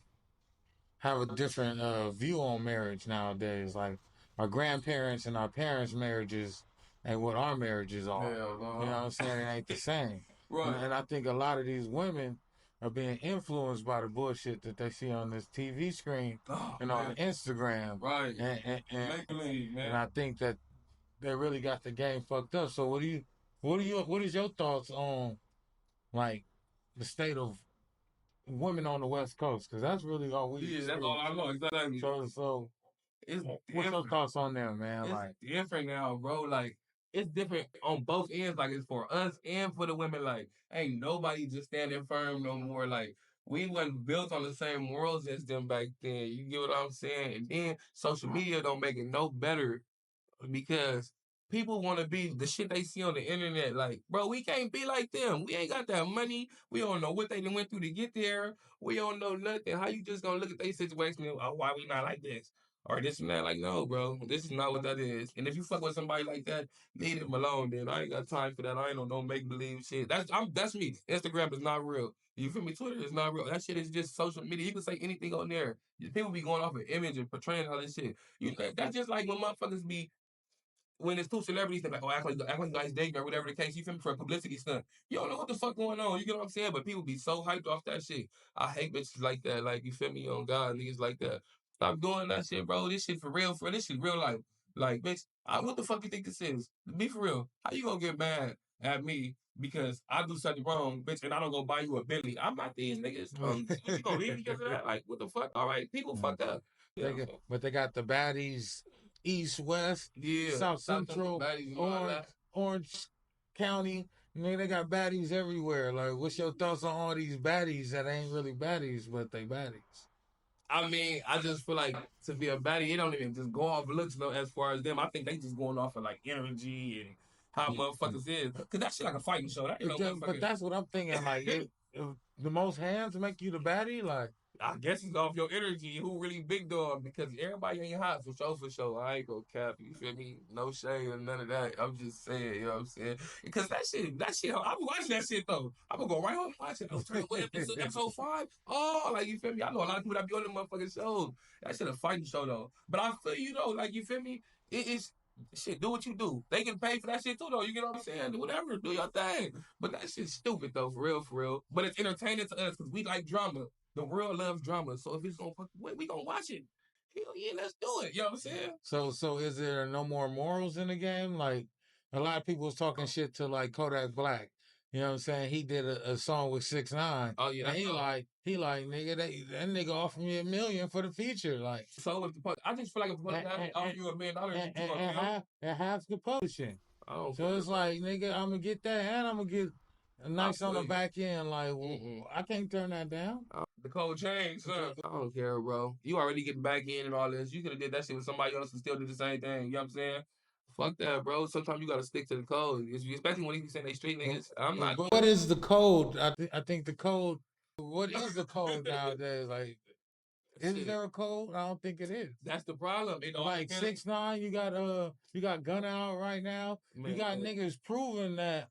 have a different view on marriage nowadays. Like our grandparents and our parents' marriages and what our marriages are. Hell You know what no. I'm saying? It ain't the same. And, Right. and I think a lot of these women are being influenced by the bullshit that they see on this TV screen Oh, and on man. Instagram. Right. And and, and, Make believe, and man. I think that they really got the game fucked up. So what is your thoughts on like the state of women on the West Coast? Because that's really all we Yeah, that's all experience. I know. Exactly. So It's what's your different. thoughts on them, man? It's Like, different now, bro. Like, it's different on both ends. Like, it's for us and for the women. Like, ain't nobody just standing firm no more. Like, we wasn't built on the same worlds as them back then. You get what I'm saying? And then social media don't make it no better because people want to be the shit they see on the internet. Like, bro, we can't be like them. We ain't got that money. We don't know what they done went through to get there. We don't know nothing. How you just gonna look at their situation and, oh, why we not like this? Or this and that? Like, no, bro, this is not what that is. And if you fuck with somebody like that, leave them alone, then. I ain't got time for that. I ain't on no make believe shit. That's me. Instagram is not real. You feel me? Twitter is not real. That shit is just social media. You can say anything on there. People be going off an image and portraying all this shit. That's just like when motherfuckers be when it's two celebrities, they're like, oh, act like you guys dating or whatever the case. You feel me for a publicity stunt. You don't know what the fuck going on. You get what I'm saying? But people be so hyped off that shit. I hate bitches like that. Like you feel me on God, niggas like that. Stop doing that shit, bro. This shit for real. For this shit real life. Like, bitch, what the fuck you think this is? Be for real. How you gonna get mad at me because I do something wrong, bitch, and I don't go buy you a Bentley? I'm not these niggas. What you gonna leave me because of that? Like, what the fuck? All right, people fucked up. Yeah, but they got the baddies, East, West, yeah. South South Central Central, baddies and all Orange, that. Orange County. They got baddies everywhere. Like, what's your thoughts on all these baddies that ain't really baddies, but they baddies? I mean, I just feel like to be a baddie, it don't even just go off looks no as far as them. I think they just going off of like energy and how motherfuckers is. Cause that shit like a fighting show. That ain't no But motherfucker. that's what I'm thinking. Like, if the most hands make you the baddie, like, I guess it's off your energy. Who really big dog? Because everybody ain't hot for sure, for sure. I ain't gonna cap. You feel me? No shade or none of that. I'm just saying, you know what I'm saying? Because that shit, I'm watching that shit though. I'm gonna go right home and watch it. I was turning what episode 5? Oh, like you feel me? I know a lot of people that be on them motherfucking shows. That shit a fighting show though. But I feel you though, like you feel me? It's shit, do what you do. They can pay for that shit too though. You get what I'm saying? Do whatever, do your thing. But that shit's stupid though, for real, for real. But it's entertaining to us because we like drama. The world loves drama, so if it's gonna, we gonna watch it. hell yeah, let's do it. You know what I'm saying? So is there no more morals in the game? Like a lot of people was talking shit to like Kodak Black. You know what I'm saying? He did a song with 6ix9ine. Oh yeah, And he like nigga that nigga offered me $1 million for the feature. Like so if the I just feel like if the offer you $1 million, you gonna feel? and half the publishing. I don't So care, it's bro. like nigga, I'm gonna get that and I'm gonna get a I nice on feel the you. back end. Like I can't turn that down. The cold change, son. I don't care, bro. You already getting back in and all this. You could have did that shit with somebody else and still do the same thing. You know what I'm saying? Fuck that, bro. Sometimes you gotta stick to the code, especially when you saying they street niggas. I'm not. But what is the code? I think the code. What is the code nowadays? Like, is Shit. there a code? I don't think it is. That's the problem. It all Like depends. 6ix9ine, you got Gun Out right now. Man, You got niggas proving that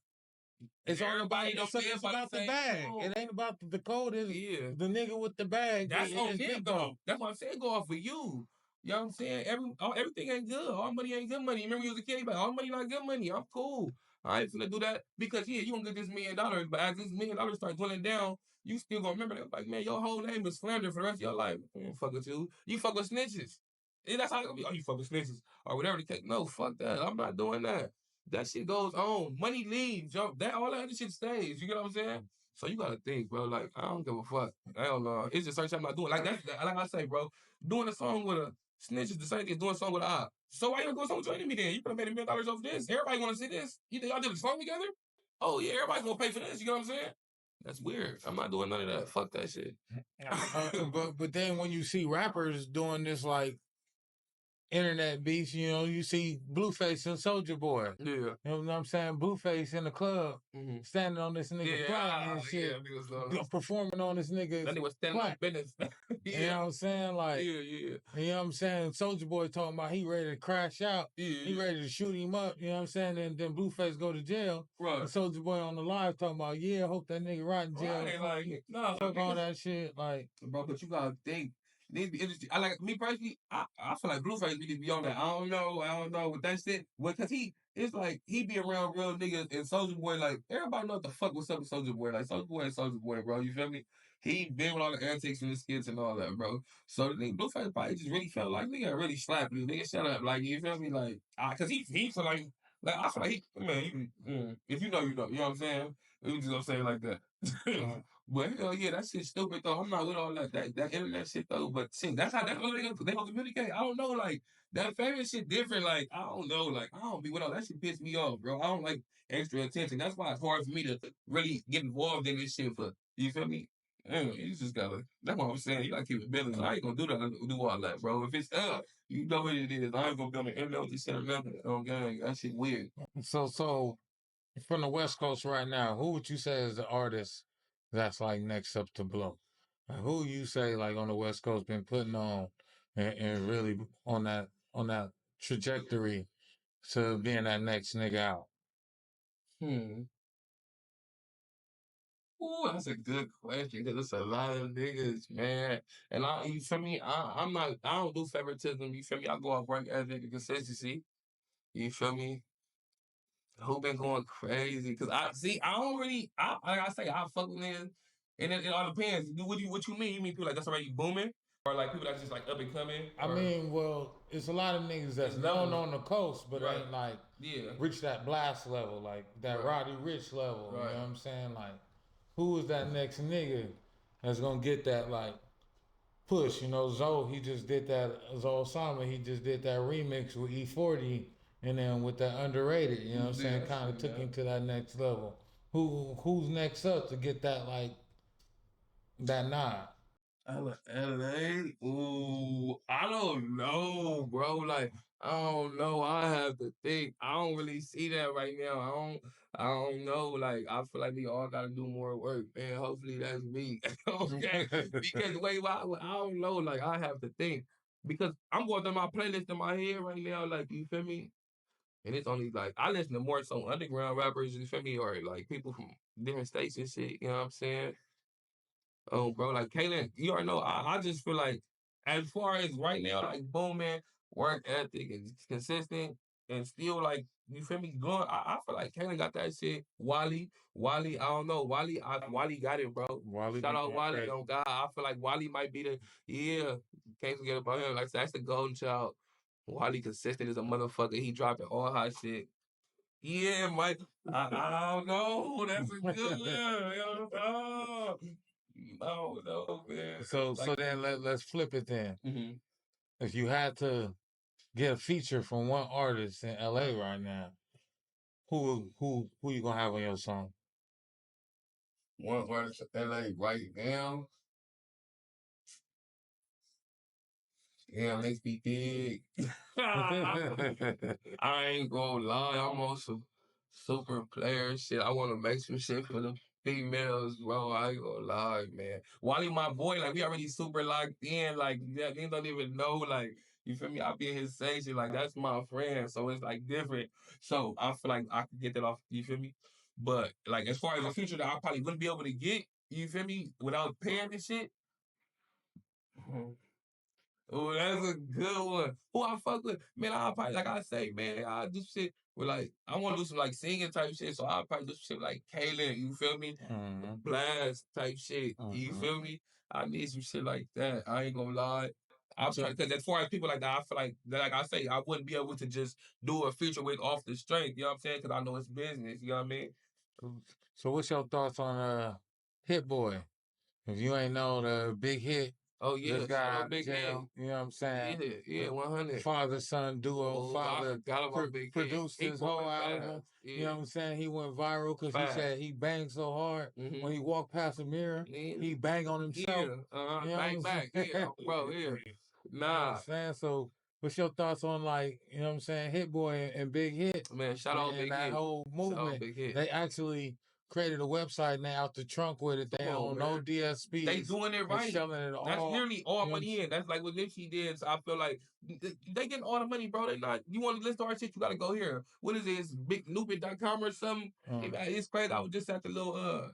it's all about everybody don't it's, feel it's about about the the same bag. code. It ain't about the code. Is Yeah. the nigga with the bag? That's on It's them big though. dog. That's what I'm saying. Go off for you. You know what I'm saying? Everything ain't good. All money ain't good money. Remember you was a kid, but all money not good money. I'm cool. I ain't finna do that because yeah, you gonna get this $1 million, but as this $1 million start dwindling down, you still gonna remember that. Like man, your whole name is slander for the rest of your life. Fuck with you. You fuck with snitches. And that's how it gonna be. Oh, you fuck with snitches or whatever the case. No, fuck that. I'm not doing that. That shit goes on. Money leaves. That all that other shit stays. You get what I'm saying? So you gotta think, bro. Like I don't give a fuck. Hell no. It's just certain shit I'm not doing. Like like I say, bro. Doing a song with a snitch is the same thing as doing a song with a op. So why you gonna do a song with your enemy then? You could have made $1 million off this. Everybody wanna see this. You think y'all did a song together? Oh yeah, everybody's gonna pay for this. You know what I'm saying? That's weird. I'm not doing none of that. Fuck that shit. But then when you see rappers doing this like internet beefs, you know, you see Blueface and Soldier Boy. Yeah. You know what I'm saying? Blueface in the club, standing on this nigga plaque and shit, performing on this nigga's that nigga was standing on plaque. business. You know what I'm saying? Like, yeah. you know what I'm saying? Soldier Boy talking about he ready to crash out. He ready to shoot him up. You know what I'm saying? And then Blueface go to jail. Right. And Soldier Boy on the live talking about, yeah, hope that nigga rot in jail. Right, like, no, fuck all that shit. Like, bro, but you gotta think. I like me personally. I feel like Blueface need to be on that. I don't know with that shit. Because it's like he be around real niggas and Soldier Boy. Like everybody know what the fuck what's up with Soldier Boy. Like Soldier Boy and Soldier Boy, bro. You feel me? He been with all the antics and the skits and all that, bro. So the nigga Blueface probably just really felt like nigga really slapped you. Nigga, shut up. Like you feel me? Like, cause he feel like I feel like he man. If you know, you know. You know what I'm saying? We just gonna say it like that. But hell yeah, that shit's stupid though. I'm not with all that internet shit though. But shit, that's how they gonna communicate. I don't know, like that famous shit different. Like I don't know, like I don't be with all that shit. Piss me off, bro. I don't like extra attention. That's why it's hard for me to really get involved in this shit. For you feel me? You just gotta. That's what I'm saying. You gotta keep it building. I ain't gonna do that. Do all that, bro. If it's you know what it is. I ain't gonna be on the internet with this shit or nothing. Okay, that shit weird. So from the West Coast right now, who would you say is the artist that's like next up to blow? Who you say like on the West Coast been putting on and really on that trajectory to being that next nigga out? Ooh, that's a good question because it's a lot of niggas, man. And you feel me? I don't do favoritism. You feel me? I go off work ethic and consistency. You feel me? Who been going crazy? Cause I don't really, like I say, I fuck with niggas, and it all depends. What you mean? You mean people like that's already booming, or like people that's just like up and coming? I mean, well, it's a lot of niggas that's known on the coast, but ain't like reached that blast level, like that Roddy Rich level. You know what I'm saying? Like, who is that next nigga that's gonna get that like push? You know, Zoe, he just did that. Zoe Sama, he just did that remix with E40, and then with that underrated. You know what I'm saying? Kind of took him to that next level. Who's next up to get that like that nod? LA? Ooh, I don't know, bro. Like, I don't know. I have to think. I don't really see that right now. I don't know. Like, I feel like we all gotta do more work, man. Hopefully that's me. Okay. Because wait, I don't know. Like, I have to think. Because I'm going through my playlist in my head right now, like, you feel me? And it's only like I listen to more so underground rappers, you feel me, or like people from different states and shit, you know what I'm saying? Oh, bro, like Kaylin, you already know. I just feel like, as far as right now, like booming, work ethic is consistent. and still like you feel me going. I feel like Kanan got that shit. Wally, I don't know. Wally got it, bro. Wally Shout be out going Wally. crazy. Oh God, I feel like Wally might be the yeah. Can't forget about him. Like that's the golden child. Wally consistent as a motherfucker. He dropping all hot shit. Yeah, Mike. I don't know. That's a good one. Yo, oh, no, man. So then let's flip it then. Mm-hmm. If you had to get a feature from one artist in LA right now, who you gonna have on your song? One artist in LA right now. Yeah, makes me big. I ain't gonna lie, I'm on some super player shit. I want to make some shit for the females, bro. I ain't gonna lie, man. Wally, my boy, like we already super locked in. Like yeah, they don't even know. Like you feel me? I be in his section. Like that's my friend, so it's like different. So I feel like I could get that off. You feel me? But like as far as a feature that I probably wouldn't be able to get, you feel me, without paying this shit. Oh, that's a good one. Who I fuck with? Man, I'll probably, like I say, man, I'll do shit with like, I want to do some like singing type shit, so I'll probably do some shit like Kaylin, you feel me? Mm-hmm. Blast type shit, you Mm-hmm. feel me? I need some shit like that. I ain't gonna lie. I'm trying, because as far as people like that, I feel like I say, I wouldn't be able to just do a feature with off the strength, you know what I'm saying? Because I know it's business, you know what I mean? So what's your thoughts on Hit Boy? If you ain't know, the big hit Oh, yeah, just shout got out out of Big Head. jail. You know what I'm saying? Yeah, 100. Father son duo. Oh, I Father forgot about Big Head. produced He his whole going album. fast. You know Yeah, what I'm saying? He went viral because he fast. said he banged so hard Mm-hmm. when he walked past a mirror, Yeah, he banged on himself. yeah, You know bang what I'm back, saying? yeah, bro, yeah. You know what I'm Nah, saying? So what's your thoughts on, like, you know what I'm saying, Hit Boy and Big Hit man, shout out and Big that Hit. whole Shout out movement? Big Hit. They actually created a website now out the trunk with it. Come They on, own no man. They DSPs doing it and right. selling it That's all. literally all You know what money in. That's like what Nipsey did. So I feel like they getting all the money, bro. They not. You want to listen to our shit? You gotta go here. What is this? BigNupid.com or something? I'm saying? It's crazy. I was just at the little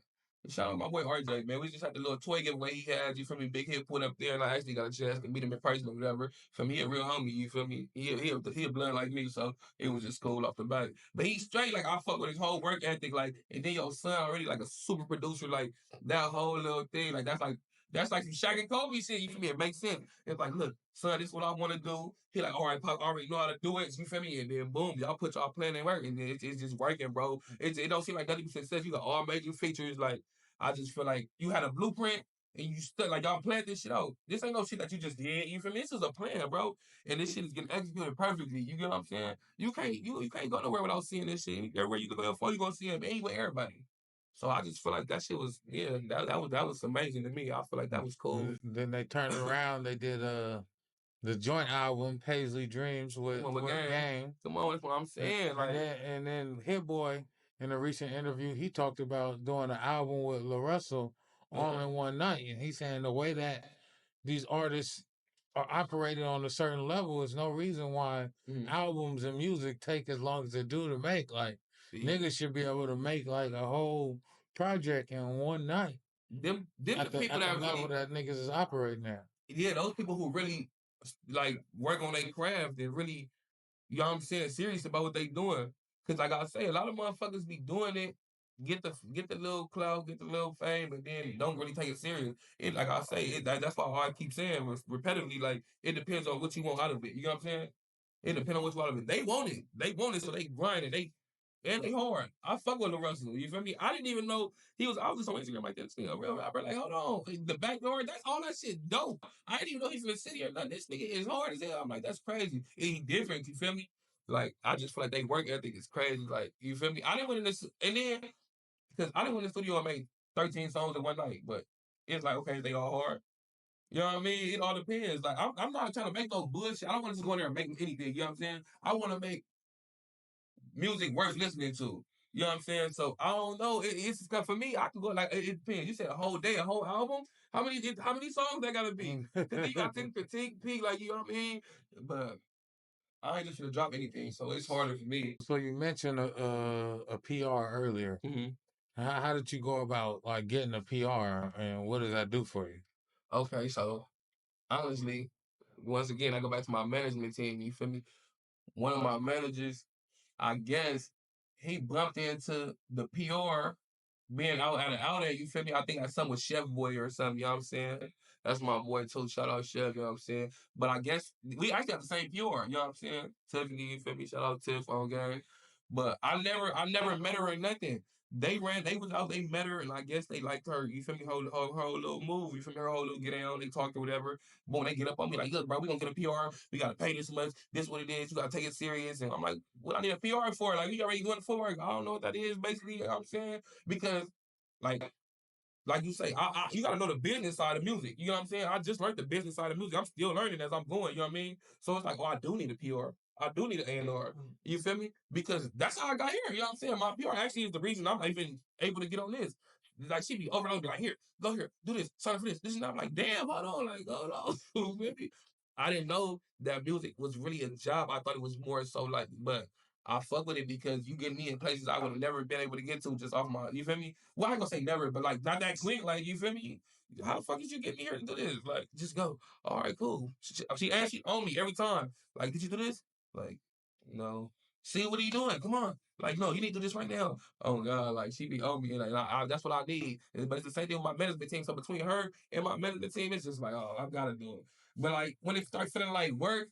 shout out my boy RJ, man. We just had the little toy giveaway he had. You feel me? Big Hit put up there, and I actually got a chance to meet him in person or whatever. For me, he a real homie. You feel me? He a blood like me, so it was just cool off the bat. But he's straight. Like I fuck with his whole work ethic. Like, and then your son already like a super producer. Like that whole little thing. Like that's like some Shaq and Kobe shit. You feel me? It makes sense. It's like, look, son, this is what I want to do. He like, all right, Pop, I already know how to do it. You feel me? And then boom, y'all put y'all plan and work, and then it's just working, bro. It don't seem like 90% success. You got all major features. Like, I just feel like you had a blueprint and you stuck like y'all planned this shit out. This ain't no shit that you just did. You feel me? This is a plan, bro. And this shit is getting executed perfectly. You get what I'm saying? You can't go nowhere without seeing this shit. Everywhere you go for, you gonna see him anywhere, everybody. So I just feel like that shit was that was amazing to me. I feel like that was cool. Then they turned around. They did the joint album Paisley Dreams Come on, with with game. Game. Come on, that's what I'm saying. Like, And then Hit Boy in a recent interview he talked about doing an album with La Russell all in one night, and he's saying the way that these artists are operating on a certain level is no reason why albums and music take as long as they do to make. Like see, niggas should be able to make like a whole project in one night them the people at the that level really, that niggas is operating at. yeah, those people who really like work on their craft and really, you know what I'm saying, serious about what they doing. Cause like I say, a lot of motherfuckers be doing it, get the little clout, get the little fame, and then don't really take it serious. It like I say, that's why I keep saying repetitively, like it depends on what you want out of it. You know what I'm saying? It depends on what you want out of it. They want it. They want it, so they grind it. They hard. I fuck with Lil Russell. You feel me? I didn't even know he was. I was just on Instagram like this nigga, a real rapper. Like, hold on, the backdoor. That's all that shit dope. I didn't even know he's from the city or nothing. This nigga is hard as hell. I'm like, that's crazy. And he different. You feel me? Like, I just feel like they work ethic is crazy. Like, you feel me? I didn't went in this, and then because I didn't went in the studio and made 13 songs in one night, but it's like, okay, they all hard. You know what I mean? It all depends. Like, I'm not trying to make no bullshit. I don't want to just go in there and make anything. You know what I'm saying? I want to make music worth listening to. You know what I'm saying? So I don't know. It's for me. I can go like it depends. You said a whole day, a whole album. How many songs that gotta be? Cause then you got to critique, peak, like you know what I mean. But I ain't just gonna drop anything, so it's harder for me. So you mentioned a PR earlier. Hmm. How did you go about like getting a PR, and what does that do for you? Okay, so honestly, once again, I go back to my management team. You feel me? one of my managers, I guess, he bumped into the PR being out at an outlet, you feel me? I think that's something with Chef Boy or something, you know what I'm saying? That's my boy too. Shout out Chef, you know what I'm saying? But I guess we actually have the same PR, you know what I'm saying? Tiffany, you feel me? Shout out Tiff on gang. But I never met her or nothing. They was out, they met her, and I guess they liked her. You feel me? Her whole little move. You feel me? Her whole little get down. They talked or whatever. Boom, they get up on me like, look, bro, we gonna get a PR. We gotta pay this much. This what it is. You gotta take it serious. And I'm like, what I need a PR for? Like, we already doing the footwork. I don't know what that is, basically. You know what I'm saying? Because like you say, you gotta know the business side of music. You know what I'm saying? I just learned the business side of music. I'm still learning as I'm going. You know what I mean? So it's like, oh, I do need a PR. I do need an A&R. You feel me? Because that's how I got here. You know what I'm saying? My PR actually is the reason I'm even able to get on this. Like she be over and over, be like, here, go here, do this, sign up for this. This and I'm like, damn, hold on, like, hold on. You feel me? I didn't know that music was really a job. I thought it was more so like, but I fuck with it because you get me in places I would have never been able to get to just off my, you feel me? Well, I ain't gonna say never, but like not that quick. Like, you feel me? How the fuck did you get me here to do this? Like, just go. All right, cool. She owned me every time. Like, did you do this? Like, no. See, what are you doing? Come on. Like, no, you need to do this right now. Oh God, like she be on me, and like that's what I need. But it's the same thing with my management team. So between her and my management team, it's just like, oh, I gotta do it. But like when it starts feeling like work,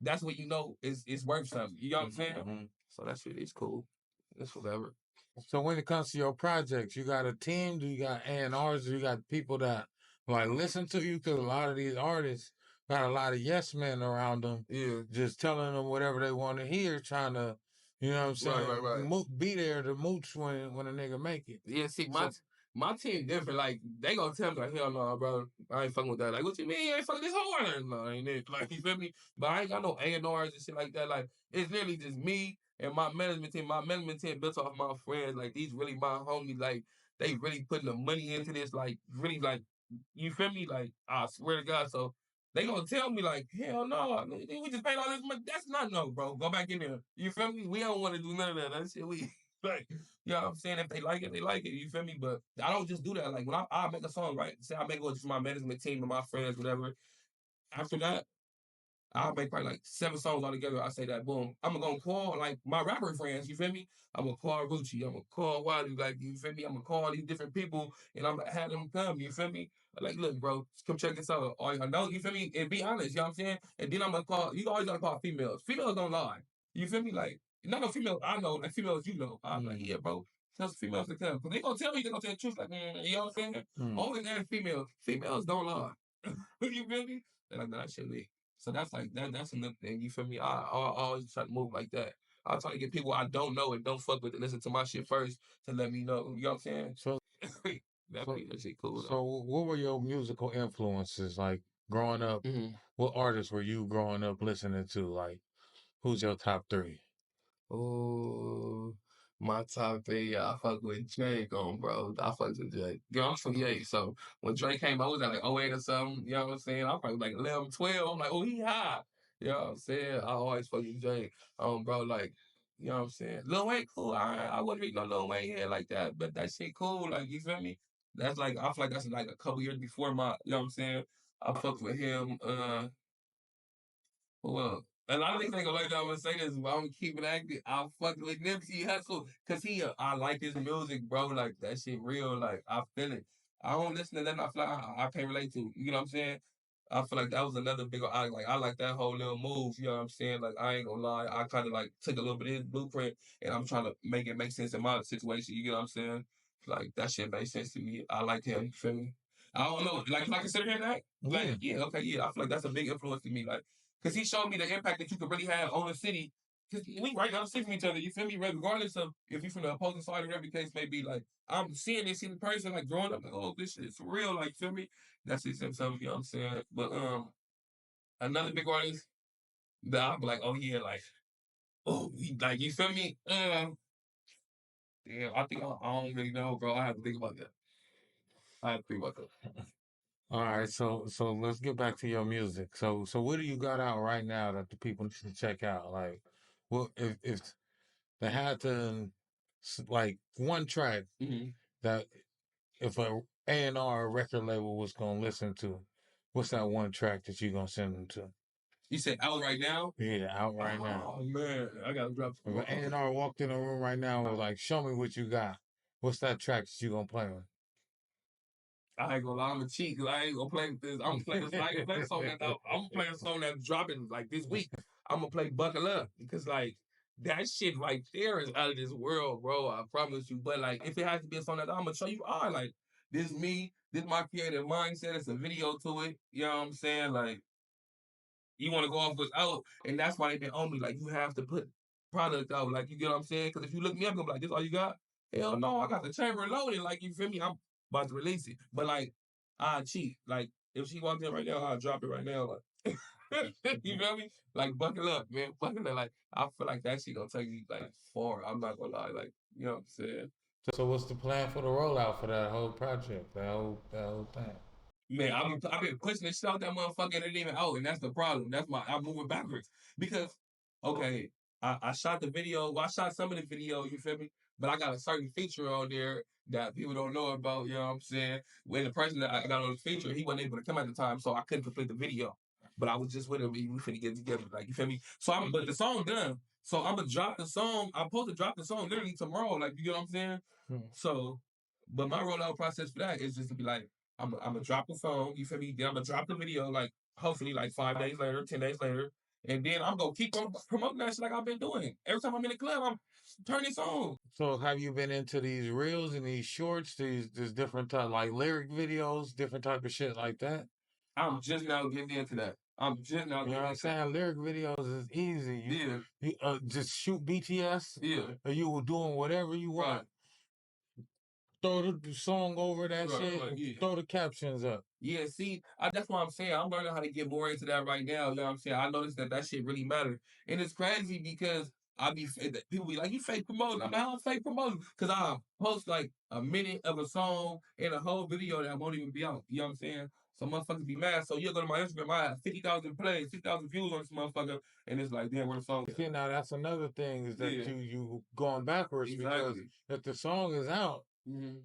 that's what you know is worth something. You know what I'm saying? Mm-hmm. So that shit is cool. It's whatever. So when it comes to your projects, you got a team? Do you got A&Rs? Do you got people that like listen to you? Because a lot of these artists got a lot of yes men around them, Yeah. just telling them whatever they want to hear, trying to, you know what I'm saying, Right. be there to mooch when a nigga make it. Yeah, see, my team different. Like they gonna tell me like, hell no, bro, I ain't fucking with that. Like, what you mean you ain't fucking this hard? No, ain't it? Like, you feel me? But I ain't got no A&Rs and shit like that. Like, it's literally just me and my management team. My management team built off my friends. Like, these really my homies. Like, they really putting the money into this. Like, really, like, you feel me? Like, I swear to God. So they gonna tell me like, hell no, we just paid all this money. That's not no, bro. Go back in there. You feel me? We don't want to do none of that. That shit we like. You know what I'm saying? If they like it, they like it. You feel me? But I don't just do that. Like when I make a song, right? Say I make it with my management team and my friends, whatever. After that, I'll make probably like 7 songs all together. I say that, boom. I'm gonna call like my rapper friends, you feel me? I'm gonna call Rucci, I'm gonna call Wadi, like, you feel me? I'm gonna call these different people and I'm gonna have them come, you feel me? Like, look, bro, come check this out. Or I know, you feel me? And be honest, you know what I'm saying? And then I'm gonna call, you always gotta call females. Females don't lie. You feel me? Like, not no females I know, like females you know. I'm like, yeah, bro. Tell some females to come. Cause they gonna tell me, they gonna tell the truth, like, you know what I'm saying? Always ask females. Females don't lie. You feel me? They're like, nah, that shit lit. So that's like that's another thing. You feel me? I always try to move like that. I try to get people I don't know and don't fuck with to listen to my shit first to let me know. You know what I'm saying? So, that shit cool though. so what were your musical influences like growing up? Mm-hmm. What artists were you growing up listening to? Like, who's your top three? Oh, my top three, I fuck with Drake on, bro. I fuck with Drake. Girl, I'm 28, so when Drake came out, I was at like '08 or something. You know what I'm saying? I probably like 11, 12. I'm like, oh, he hot. You know what I'm saying? I always fuck with Drake. Bro, like, you know what I'm saying? Lil Wayne, cool. I wasn't reading no Lil Wayne head like that, but that shit cool. Like, you feel me? That's like, I feel like that's like a couple years before my, you know what I'm saying? I fucked with him. Well, a lot of niggas ain't gonna like that I'm gonna say this, but I'm gonna keep it active. I fucking with Nipsey Hussle, cause I like his music, bro. Like that shit real. Like I feel it. I don't listen to that. I feel like I can't relate to. You know what I'm saying? I feel like that was another big. I like that whole little move. You know what I'm saying? Like I ain't gonna lie. I kind of like took a little bit of his blueprint, and I'm trying to make it make sense in my situation. You know what I'm saying? Like that shit makes sense to me. I like him. You feel me? I don't know. Like, can I consider him that? Like, yeah, okay, yeah. I feel like that's a big influence to me. Like, because he showed me the impact that you could really have on the city. Because we right down the street from each other, you feel me? Regardless of if you're from the opposing side or whatever the case may be, like, I'm seeing this in person, like, growing up, like, oh, this shit is for real, like, feel me? That's just something, you know what I'm saying? But, another big artist that I'm like, oh, yeah, like, oh, like, you feel me? Damn, I think I don't really know, bro. I have to think about that. I have to think about that. All right, so let's get back to your music. So what do you got out right now that the people should check out? Like, well, if they had to like one track Mm-hmm. that if a A&R record label was gonna listen to, what's that one track that you gonna send them to? You said out right now? Yeah, out right now. Oh man, I gotta drop some If an A&R walked in the room right now and was like, show me what you got. What's that track that you gonna play with? I ain't gonna lie, I'm gonna cheat because I ain't gonna play this. I'm gonna play this. I ain't gonna play the song that I'm gonna play a song that's dropping like this week. I'm gonna play "Buckle Up" because like that shit right there is out of this world, bro. I promise you. But like, if it has to be a song that I'm gonna show you, like this me, this my creative mindset. It's a video to it. You know what I'm saying? Like you want to go off without, and that's why they been on me. Like you have to put product out. Like you get what I'm saying? Because if you look me up, I'm like, this all you got? Hell no, I got the chamber loaded. Like you feel me? I'm about to release it, but like I cheat. Like if she walked in right now, I'll drop it right now. Like you feel me? Like buckle up, man, buckle up. Like I feel like that shit gonna take you like far. I'm not gonna lie. Like you know what I'm saying? So what's the plan for the rollout for that whole project, that whole thing? Man, I've been pushing this shit out that motherfucker and it ain't even out, and that's the problem. I'm moving backwards because okay, I shot the video. Well, I shot some of the video. You feel me? But I got a certain feature on there that people don't know about. You know what I'm saying? When the person that I got on the feature, he wasn't able to come at the time, so I couldn't complete the video. But I was just with him. We finna get together. Like you feel me? But the song done. So I'm gonna drop the song. I'm supposed to drop the song literally tomorrow. Like you get what I'm saying? So, but my rollout process for that is just to be like. I'm gonna drop the song, you feel me? Then I'm gonna drop the video, like hopefully like 5 days later, 10 days later, and then I'm gonna keep on promoting that shit like I've been doing. Every time I'm in the club, I'm turning this on. So have you been into these reels and these shorts, these different type like lyric videos, different type of shit like that? I'm just now getting into that. I'm just now You know getting what I'm into saying? Lyric videos is easy. Yeah, You just shoot BTS, yeah, or you were doing whatever you want. right, Throw the song over that right, shit, right, and yeah. throw the captions up. Yeah, see, that's what I'm saying. I'm learning how to get more into that right now. You know what I'm saying? I noticed that shit really matters. And it's crazy because people be like, you fake promoting. I'm like, I'm fake promoting. Because I post like a minute of a song and a whole video that won't even be out. You know what I'm saying? So motherfuckers be mad. So you'll go to my Instagram, I have 50,000 plays, 60,000 views on this motherfucker. And it's like, damn, where the song See, now that's another thing is that Yeah, you going backwards because exactly. if the song is out, Mm-hmm.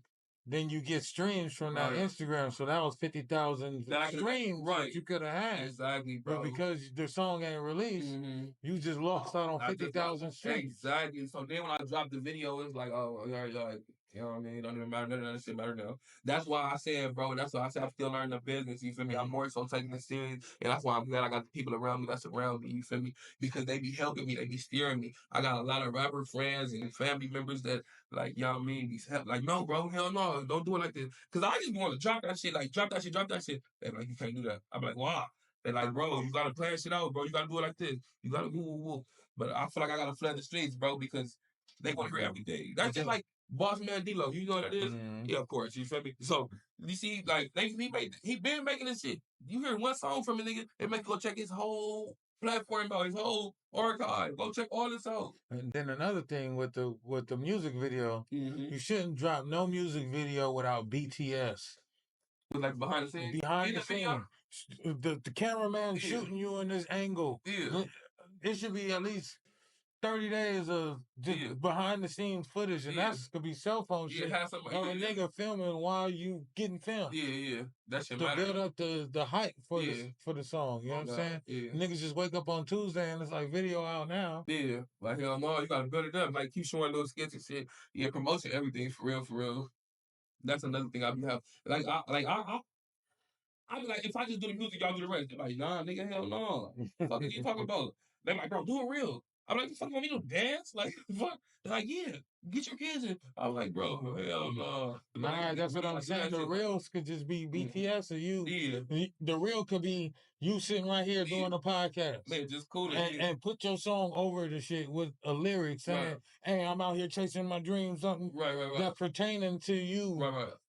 then you get streams from that Right. Instagram. So that was 50,000 streams Right. that you could have had. Exactly, bro. But because the song ain't released, you just lost out on 50,000 streams. Exactly. So then when I dropped the video, it's like, oh, like, you know what I mean? It don't even matter. None of that shit matter now. That's why I said, bro, that's why I said I'm still learning the business. You feel me? I'm more so taking it serious. And that's why I'm glad I got the people around me that's around me. You feel me? Because they be helping me. They be steering me. I got a lot of rapper friends and family members that, like, you know what I mean? These help. Like, no, bro, hell no. Don't do it like this. Because I just want to drop that shit. Like, drop that shit, drop that shit. They're like, you can't do that. I'm like, why? They're like, bro, you gotta plan shit out, bro. You gotta do it like this. You gotta move. But I feel like I gotta flood the streets, bro, because they want to hear everything. That's just like Boss Man D-Lo. You know what it is? Yeah, of course. You feel me? So you see, like he been making this shit. You hear one song from a nigga, they make you go check his whole platform out, his whole archive. Go check all this out. And then another thing with the music video, Mm-hmm. you shouldn't drop no music video without BTS. Like behind the scenes? Behind the scene. The cameraman shooting you in this angle. Yeah. It should be at least 30 days of just behind the scenes footage, and that's could be cell phone shit have of a nigga filming while you getting filmed. Yeah. That shit To matter. build up the hype for the song. You know what I'm saying? Yeah. Niggas just wake up on Tuesday and it's like video out now. Yeah. Like hell no, you gotta build it up. Like keep showing little skits and shit. Yeah, promotion, everything for real. That's another thing I be have. I be like, if I just do the music, y'all do the rest. They're like, nah, nigga, hell no. Fuck are you talking about? They're like, bro, do it real. I'm like, you fucking want me to dance? Like, fuck. They're like, yeah, get your kids in. I'm like, bro, hell no. Nah, that's what I'm saying. The reels could just be BTS or you. Yeah. The reel could be you sitting right here doing a podcast. Man, just cool. And put your song over the shit with a lyric saying, hey, I'm out here chasing my dreams, something that pertaining to you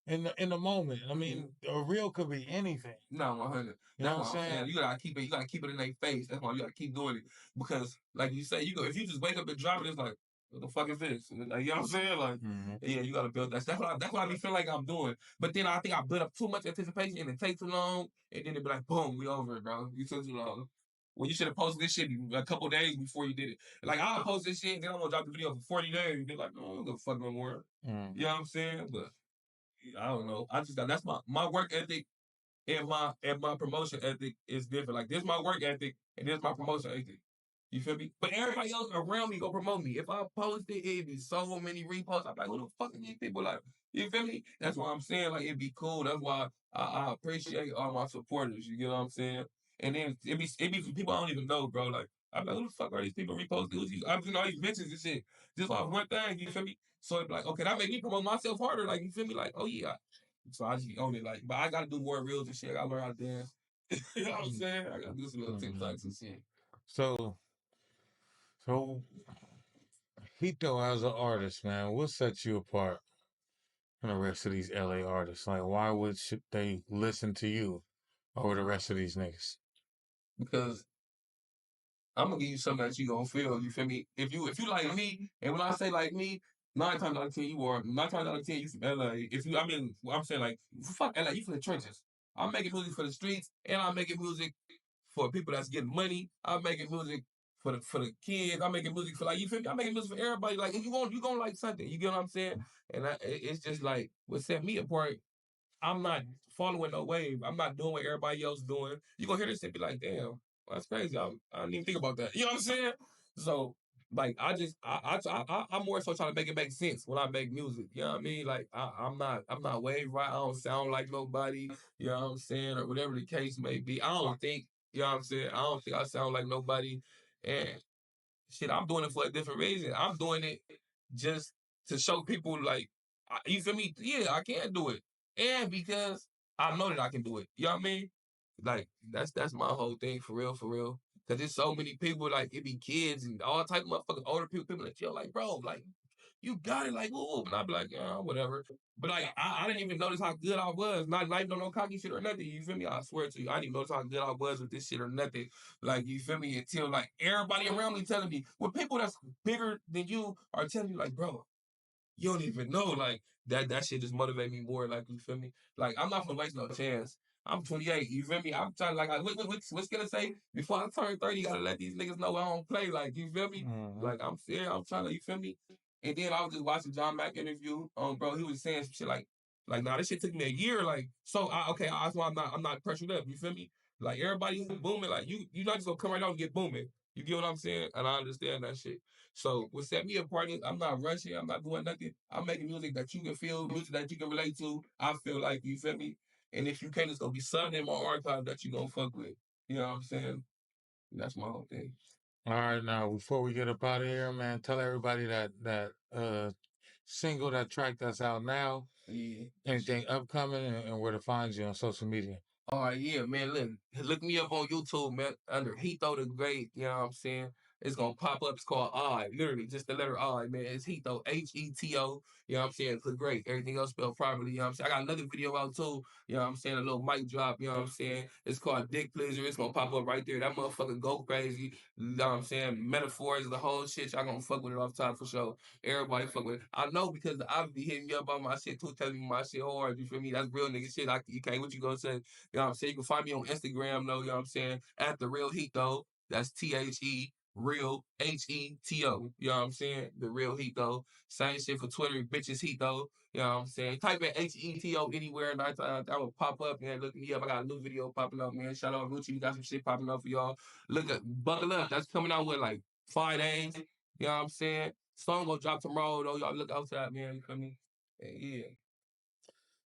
in the moment. I mean, a reel could be anything. No, 100. You know what I'm saying? You gotta keep it in their face. That's why you gotta keep doing it. Because like you say, if you just wake up and drop it, it's like, what the fuck is this? Like, you know what I'm saying? Like, yeah, you gotta build that. That's what I be feeling like I'm doing. But then I think I built up too much anticipation and it takes too long, and then it be like, boom, we over it, bro. You took too long. Well, you should have posted this shit a couple days before you did it. Like, I'll post this shit, and then I'm gonna drop the video for 40 days. And they're like, no, I don't give a fuck no more. You know what I'm saying? But I don't know. That's my work ethic and my promotion ethic is different. Like this my work ethic and this my promotion ethic. You feel me? But everybody else around me go promote me. If I post it, it'd be so many reposts. I'm like, who the fuck are these people? Like, you feel me? That's why I'm saying like it'd be cool. That's why I appreciate all my supporters. You get what I'm saying? And then it be from people I don't even know, bro. Like I'm like, who the fuck are these people reposting? I'm just all these bitches and shit. Just like one thing, you feel me? So it's like, okay, that make me promote myself harder. Like, you feel me? Like, oh yeah. So I just own it. Like, but I gotta do more reels and shit. I gotta learn how to dance. You know what I'm saying? I gotta do some little TikToks and shit. So, so Heto as an artist, man, what sets you apart from the rest of these LA artists? Like, why should they listen to you over the rest of these niggas? Because I'm gonna give you something that you gonna feel. You feel me? If you like me, and when I say like me, 9 times out of 10 you are 9 times out of 10 you from LA. If you, I mean, I'm saying like fuck LA, you from the trenches. I'm making music for the streets, and I'm making music for people that's getting money. I'm making music for the kids. I'm making music for like you feel me? I'm making music for everybody. Like if you gonna like something. You get what I'm saying? And it's just like what set me apart. I'm not following no wave. I'm not doing what everybody else doing. You gonna hear this and be like, damn, well, that's crazy. I didn't even think about that. You know what I'm saying? So like I just I'm more so trying to make it make sense when I make music. You know what I mean? Like I'm not wave right. I don't sound like nobody. You know what I'm saying? Or whatever the case may be. I don't think. You know what I'm saying? I don't think I sound like nobody. And shit, I'm doing it for a different reason. I'm doing it just to show people, like, you feel me? Yeah, I can do it, and because I know that I can do it. You know what I mean? Like that's my whole thing for real, for real. Cause there's so many people, like it be kids and all type of motherfuckers, older people that chill, like, bro, like you got it, like, ooh, and I'd be like, yeah, whatever. But like, I didn't even notice how good I was. Not even on no cocky shit or nothing. You feel me? I swear to you, I didn't even notice how good I was with this shit or nothing. Like, you feel me? Until like everybody around me telling me, well, people that's bigger than you are telling you, like, bro, you don't even know, like that shit just motivate me more. Like, you feel me? Like, I'm not gonna waste no chance. I'm 28. You feel me? I'm trying like what's gonna say before I turn 30? Gotta let these niggas know I don't play. Like, you feel me? Mm-hmm. Like, I'm serious. I'm trying to. You feel me? And then I was just watching John Mack interview. Bro, he was saying some shit like, nah, this shit took me a year. Like, so okay, that's why I'm not pressured up. You feel me? Like everybody booming. Like you not just gonna come right out and get booming. You get what I'm saying? And I understand that shit. So what set me apart is I'm not rushing. I'm not doing nothing. I'm making music that you can feel, music that you can relate to. I feel like, you feel me? And if you can't, it's gonna be something in my archive that you gonna fuck with. You know what I'm saying? That's my whole thing. All right, now before we get up out of here, man, tell everybody that single, that track that's out now, Yeah. anything upcoming, and where to find you on social media. All right, yeah, man. Look me up on YouTube, man, under Heto the Great. You know what I'm saying? It's gonna pop up. It's called I, literally just the letter I, man. It's Heto, Heto. You know what I'm saying? It's the great. Everything else spelled properly. You know what I'm saying? I got another video out too. You know what I'm saying? A little mic drop. You know what I'm saying? It's called Dick Pleasure. It's gonna pop up right there. That motherfucker go crazy. You know what I'm saying? Metaphors, the whole shit. Y'all gonna fuck with it off top for sure. Everybody fuck with it. I know because I be hitting me up on my shit too, telling me my shit hard. You feel me? That's real nigga shit. You can't. What you gonna say? You know what I'm saying? You can find me on Instagram, though, you know what I'm saying? At the real Heto. That's THE, real HETO. You know what I'm saying? The real Heto. Same shit for Twitter, bitches Heto. You know what I'm saying? Type in HETO anywhere, and that will pop up, man. Look me up. I got a new video popping up, man. Shout out Gucci. We got some shit popping up for y'all. Buckle up. That's coming out with like 5 days. You know what I'm saying? Song gonna drop tomorrow, though. Y'all look outside, man. You feel me? Yeah.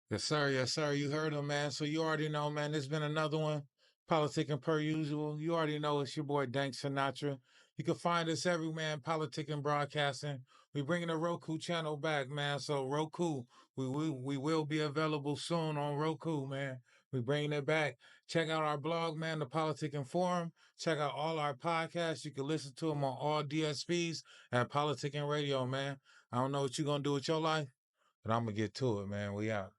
Yes, sir. Yes, sir. You heard him, man. So you already know, man. There's been another one. Politicking per usual. You already know it's your boy Dank Sinatra. You can find us every man Politicking Broadcasting. We bringing the Roku channel back, man. So Roku, we will be available soon on Roku, man. We bringing it back. Check out our blog, man, the Politicking Forum. Check out all our podcasts. You can listen to them on all DSPs and Politicking Radio, man. I don't know what you're gonna do with your life, but I'm gonna get to it, man. We out.